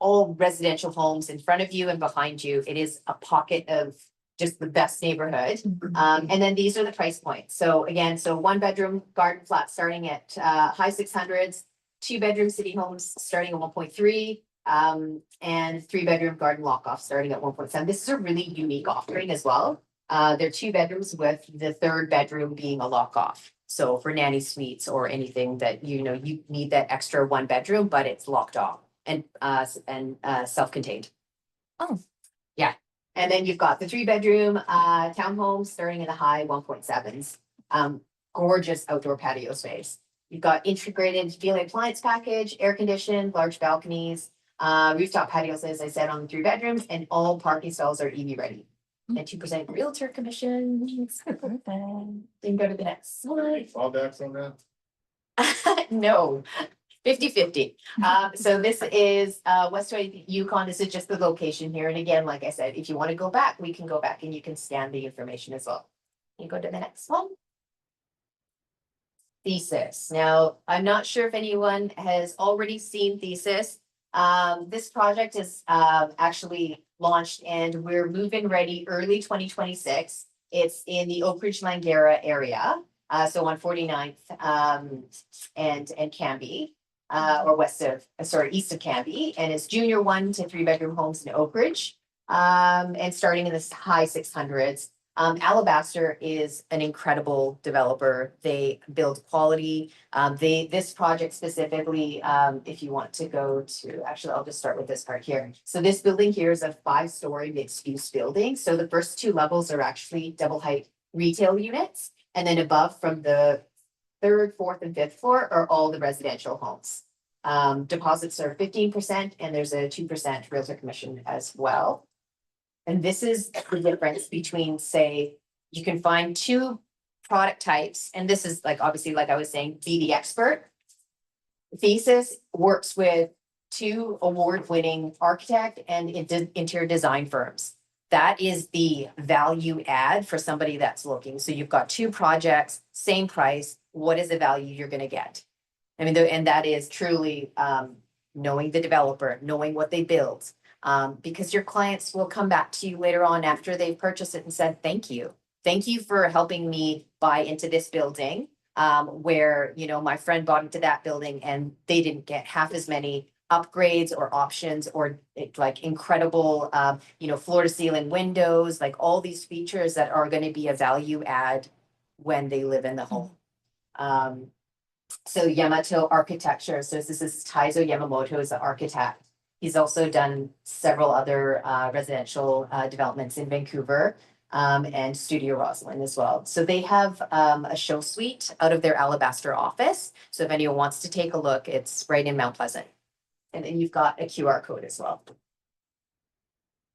all residential homes in front of you and behind you. It is a pocket of just the best neighborhood. And then these are the price points. So again, 1-bedroom garden flat starting at high 600s, 2-bedroom city homes starting at 1.3, and 3-bedroom garden lock off starting at 1.7. This is a really unique offering as well. They're 2 bedrooms with the 3rd bedroom being a lock off. So for nanny suites or anything that, you know, you need that extra 1 bedroom, but it's locked off and self-contained. Oh. Yeah. And then you've got the 3-bedroom townhomes starting in the high 1.7s. Gorgeous outdoor patio space. You've got integrated daily appliance package, air conditioned, large balconies, rooftop patios, as I said, on the 3 bedrooms, and all parking stalls are EV ready. And 2% realtor commission. Then go to the next slide. Fallbacks on that? No, 50-50. So this is Westway Yukon. This is just the location here. And again, like I said, if you want to go back, we can go back and you can scan the information as well. You go to the next one. Thesis. Now, I'm not sure if anyone has already seen Thesis. This project is actually launched and we're move-in ready early 2026. It's in the Oak Ridge Langara area. So on 49th and Cambie, or east of Cambie, and it's junior 1 to 3-bedroom homes in Oak Ridge. And starting in the high 600s. Alabaster is an incredible developer. They build quality. This project specifically, if you want to go to, actually, I'll just start with this part here. So this building here is a 5-story mixed-use building. So the first 2 levels are actually double height retail units. And then above from the 3rd, 4th, and 5th floor are all the residential homes. Deposits are 15% and there's a 2% realtor commission as well. And this is the difference between, say, you can find 2 product types, and this is like, obviously, like I was saying, be the expert. Thesis works with 2 award-winning architect and interior design firms. That is the value add for somebody that's looking. So you've got 2 projects, same price. What is the value you're gonna get? I mean, and that is truly knowing the developer, knowing what they build. Because your clients will come back to you later on after they've purchased it and said, thank you. Thank you for helping me buy into this building. Where, you know, my friend bought into that building and they didn't get half as many upgrades or options or like incredible, you know, floor to ceiling windows, like all these features that are going to be a value add when they live in the home. So Yamato Architecture, so this is Taizo Yamamoto is the architect. He's also done several other residential developments in Vancouver and Studio Rosalind as well. So they have a show suite out of their Alabaster office. So if anyone wants to take a look, it's right in Mount Pleasant. And then you've got a QR code as well.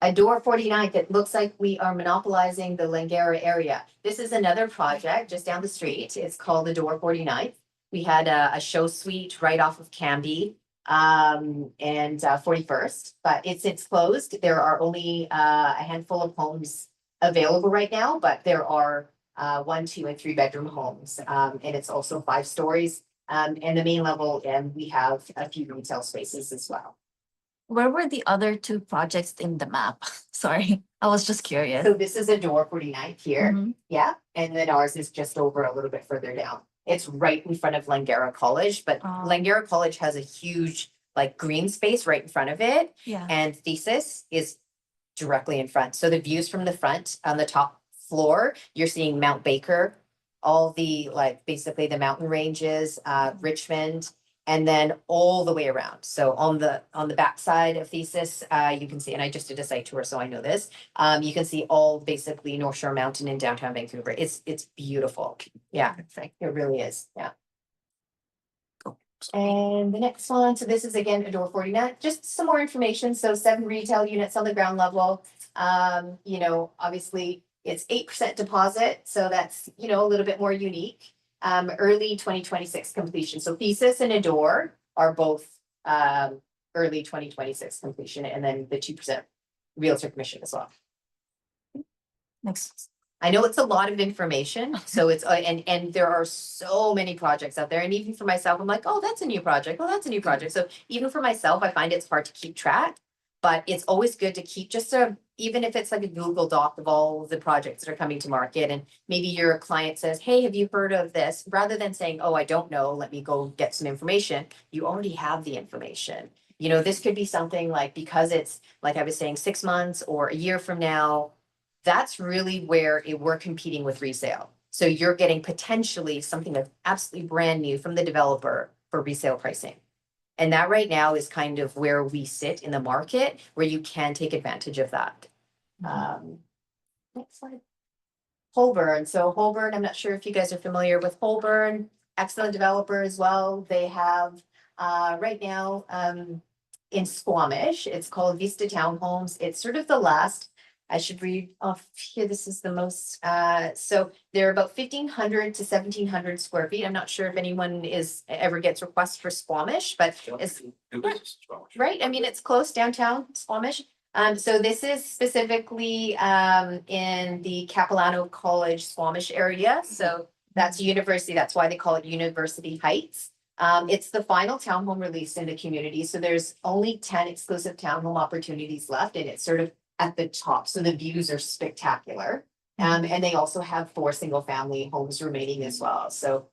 Adore 49th, it looks like we are monopolizing the Langara area. This is another project just down the street. It's called Adore 49th. We had a show suite right off of Cambie and 41st, but it's closed. There are only a handful of homes available right now, but there are 1, 2, and 3 bedroom homes. And it's also 5 stories. And the main level, and we have a few retail spaces as well. Where were the other 2 projects in the map? Sorry, I was just curious. So this is Adore 49th here. Mhm. Yeah, and then ours is just over a little bit further down. It's right in front of Langara College, but Oh. Langara College has a huge like green space right in front of it. Yeah. And Thesis is directly in front. So the views from the front on the top floor, you're seeing Mount Baker, all the like basically the mountain ranges, Richmond, and then all the way around. So on the back side of Thesis, you can see, and I just did a site tour, so I know this. You can see all basically North Shore Mountain in downtown Vancouver. It's beautiful. Yeah, it really is. Yeah. And the next one, so this is again Adore 49, just some more information. So 7 retail units on the ground level. You know, obviously it's 8% deposit, so that's, you know, a little bit more unique. Early 2026 completion. So Thesis and Adore are both early 2026 completion, and then the 2% realtor commission as well. Next. I know it's a lot of information, so it's and there are so many projects out there, and even for myself, I'm like, oh, that's a new project. Oh, that's a new project. So even for myself, I find it's hard to keep track, but it's always good to keep just even if it's like a Google Doc of all of the projects that are coming to market, and maybe your client says, hey, have you heard of this? Rather than saying, oh, I don't know, let me go get some information. You already have the information. You know, this could be something like, because it's like I was saying, 6 months or a year from now. That's really where we're competing with resale. So you're getting potentially something that's absolutely brand new from the developer for resale pricing. And that right now is kind of where we sit in the market, where you can take advantage of that. Next slide. Holborn. So Holborn, I'm not sure if you guys are familiar with Holborn, excellent developer as well. They have right now in Squamish, it's called Vista Townhomes. It's sort of the last, I should read off here. This is the most, so they're about 1,500 to 1,700 square feet. I'm not sure if anyone ever gets requests for Squamish, but it's right. I mean, it's close downtown Squamish. So this is specifically in the Capilano College Squamish area. So that's a university. That's why they call it University Heights. It's the final townhome release in the community. So there's only 10 exclusive townhome opportunities left, and it's sort of at the top. So the views are spectacular. And they also have 4 single family homes remaining as well. So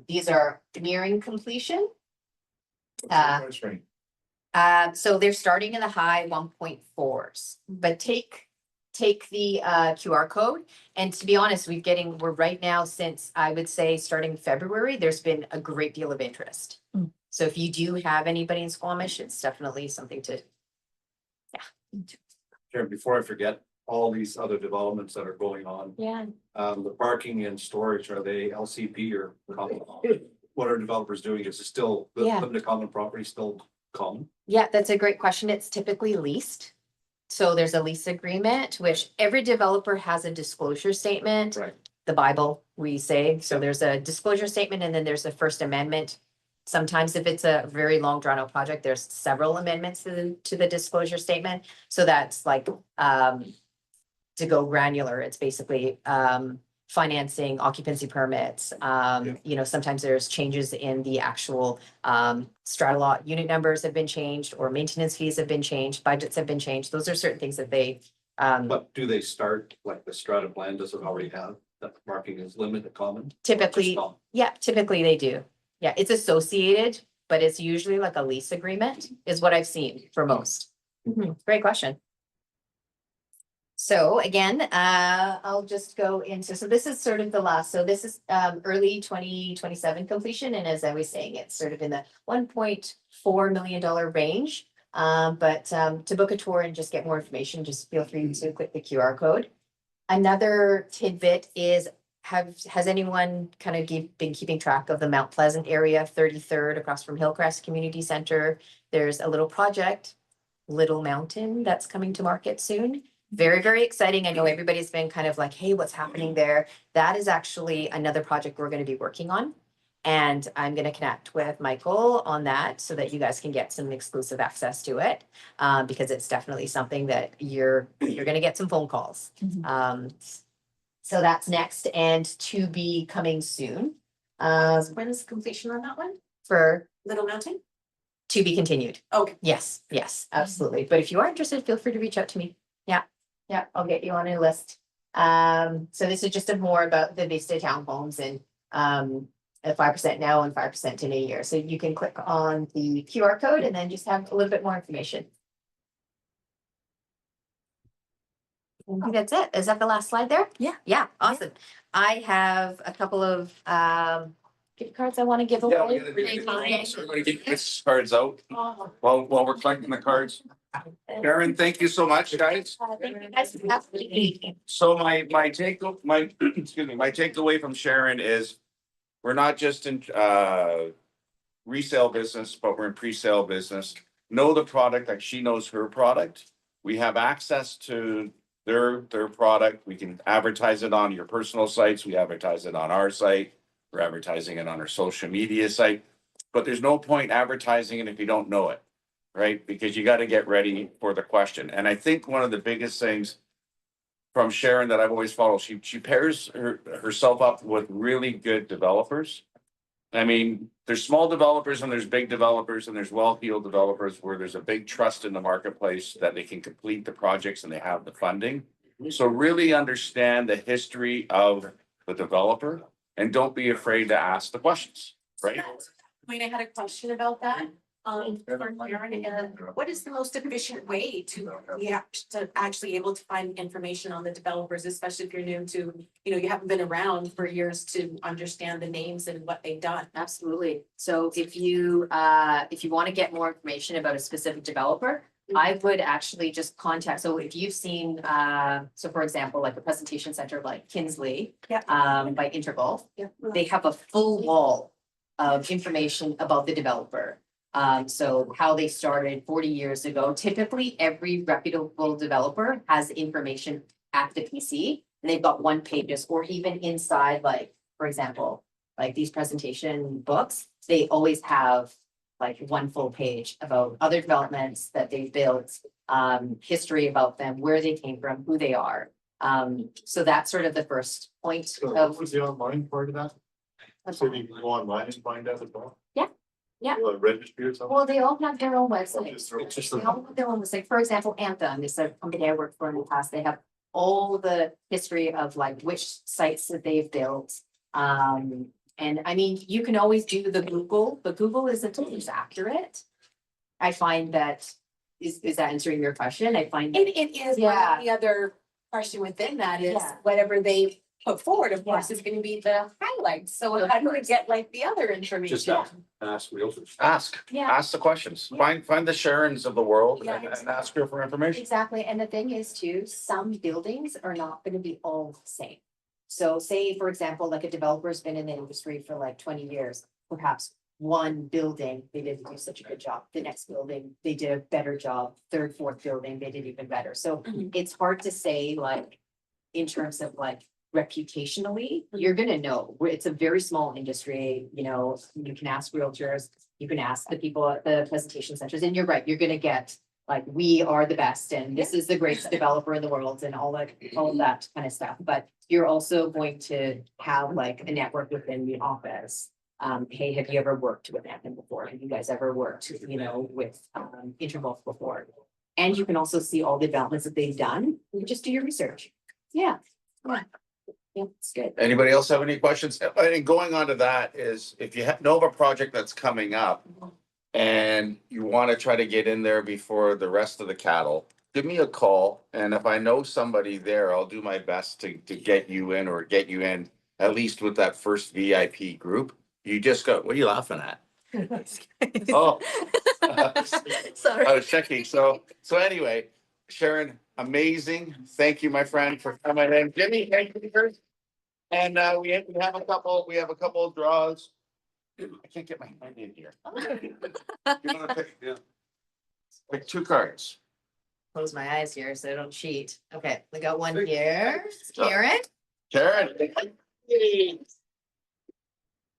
these are nearing completion. Price range. So they're starting in the high 1.4s, but take take the QR code. And to be honest, we're right now, since I would say starting February, there's been a great deal of interest. Mm. So if you do have anybody in Squamish, it's definitely something to, Karen, before I forget, all these other developments that are going on, yeah. the parking and storage, are they LCP or common? What are developers doing? Is it still, the Yeah. limited common property still common? Yeah, that's a great question. It's typically leased. So there's a lease agreement, which every developer has a disclosure statement. Right. The Bible, we say. So there's a disclosure statement and then there's a First Amendment. Sometimes if it's a very long drawn out project, there's several amendments to the disclosure statement. So that's like, to go granular, it's basically, financing, occupancy permits. You know, sometimes there's changes in the actual, strata lot unit numbers have been changed or maintenance fees have been changed, budgets have been changed. Those are certain things that they, But do they start, like the strata plan, does it already have that marking is limited common? Or just typically, common? yeah, typically they do. Yeah, it's associated, but it's usually like a lease agreement is what I've seen for most. Great question. So again, I'll just go into, so this is sort of the last, so this is early 2027 completion. And as I was saying, it's sort of in the $1.4 million range. But to book a tour and just get more information, just feel free to click the QR code. Another tidbit is, has anyone kind of been keeping track of the Mount Pleasant area, 33rd across from Hillcrest Community Center? There's a little project, Little Mountain, that's coming to market soon. Very, very exciting. I know everybody's been kind of like, hey, what's happening there? That is actually another project we're going to be working on. And I'm going to connect with Michael on that so that you guys can get some exclusive access to it. Because it's definitely something that you're going to get some phone calls. Mhm. So that's next and to be coming soon. When's completion on that one? For Little Mountain? to be continued. Okay. Yes, absolutely. But if you are interested, feel free to reach out to me. Yeah, I'll get you on a list. So this is just more about the Vista townhomes and at 5% now and 5% in a year. So you can click on the QR code and then just have a little bit more information. I think that's it. Is that the last slide there? Yeah. Yeah, awesome. I have a couple of gift cards I want to give Yeah, away. everybody get business cards out Oh. while we're collecting the cards. Sharon, thank you so much, guys. Thank you guys for having me. So my excuse me, my takeaway from Sharon is we're not just in resale business, but we're in pre-sale business. Know the product like she knows her product. We have access to their product. We can advertise it on your personal sites. We advertise it on our site. We're advertising it on our social media site. But there's no point advertising it if you don't know it, right? Because you got to get ready for the question. And I think one of the biggest things from Sharon that I've always followed, she pairs herself up with really good developers. I mean, there's small developers and there's big developers and there's well-heeled developers where there's a big trust in the marketplace that they can complete the projects and they have the funding. So really understand the history of the developer and don't be afraid to ask the questions, right? Wait, I had a question about that. For Sharon, and what is the most efficient way to actually able to find information on the developers, especially if you're new to, you haven't been around for years to understand the names and what they've done? Absolutely. So if you want to get more information about a specific developer, I would actually just contact, so if you've seen, so for example, like a presentation center like Kinsley. Yeah. By Integral, they have a full wall of information about the developer. So how they started 40 years ago. Typically, every reputable developer has information at the PC. And they've got one pages or even inside, like, for example, like these presentation books, they always have like one full page about other developments that they've built, history about them, where they came from, who they are. So that's sort of the first point So of. what was the online part of that? So you can go online and find out as well? Yeah. Or registry or something? Well, they all have their own websites. It's just They all have their own website. For example, Anthem is a company I worked for in the past. They have all the history of like which sites that they've built. And I mean, you can always do the Google, but Google isn't always accurate. I find that, is that answering your question? I find. It is, Yeah. the other question within that is Yeah. whatever they put forward, of course, is gonna be the highlights. So how do we get like the other information? Just ask realtors. Ask, Yeah. ask the questions. Yeah. Find the Sharons of the world Yeah, and ask her for information. Exactly, and the thing is too, some buildings are not gonna be all the same. So say, for example, like a developer's been in the industry for like 20 years, perhaps one building, they didn't do such a good job. The next building, they did a better job. Third, fourth building, they did even better. So Mhm. it's hard to say like, in terms of like reputationally, you're gonna know. It's a very small industry, you know, you can ask realtors, you can ask the people at the presentation centers, and you're right, you're gonna get like, we are the best and this is the greatest developer in the world and all of that kind of stuff. But you're also going to have like a network within the office. Hey, have you ever worked with Anthem before? Have you guys ever worked, you know, with Interval before? And you can also see all the developments that they've done. You just do your research. Yeah. Yeah, it's good. Anybody else have any questions? And going on to that is, if you know of a project that's coming up and you want to try to get in there before the rest of the cattle, give me a call. And if I know somebody there, I'll do my best to get you in or get you in at least with that first VIP group. You just go, what are you laughing at? Oh. Sorry. I was checking. So anyway, Sharon, amazing. Thank you, my friend, for coming in. Jimmy, thank you first. And we have a couple of draws. I can't get my hand in here. You wanna pick two cards. Close my eyes here so I don't cheat. Okay, we got one here. Karen, Karen.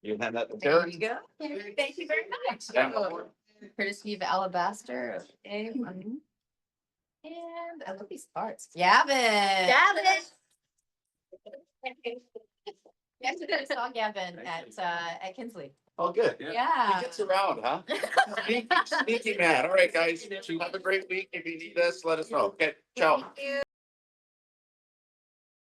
You hand that to there Karen. you go. Thank you very much. Yeah. Courtesy of Alabaster. Okay. And I love these cards. Gavin. Yesterday I saw Gavin at Kinsley. Oh, good. Yeah. He gets around, huh? Sneaky man. All right, guys. Have a great week. If you need us, let us know. Okay, ciao. Thank you.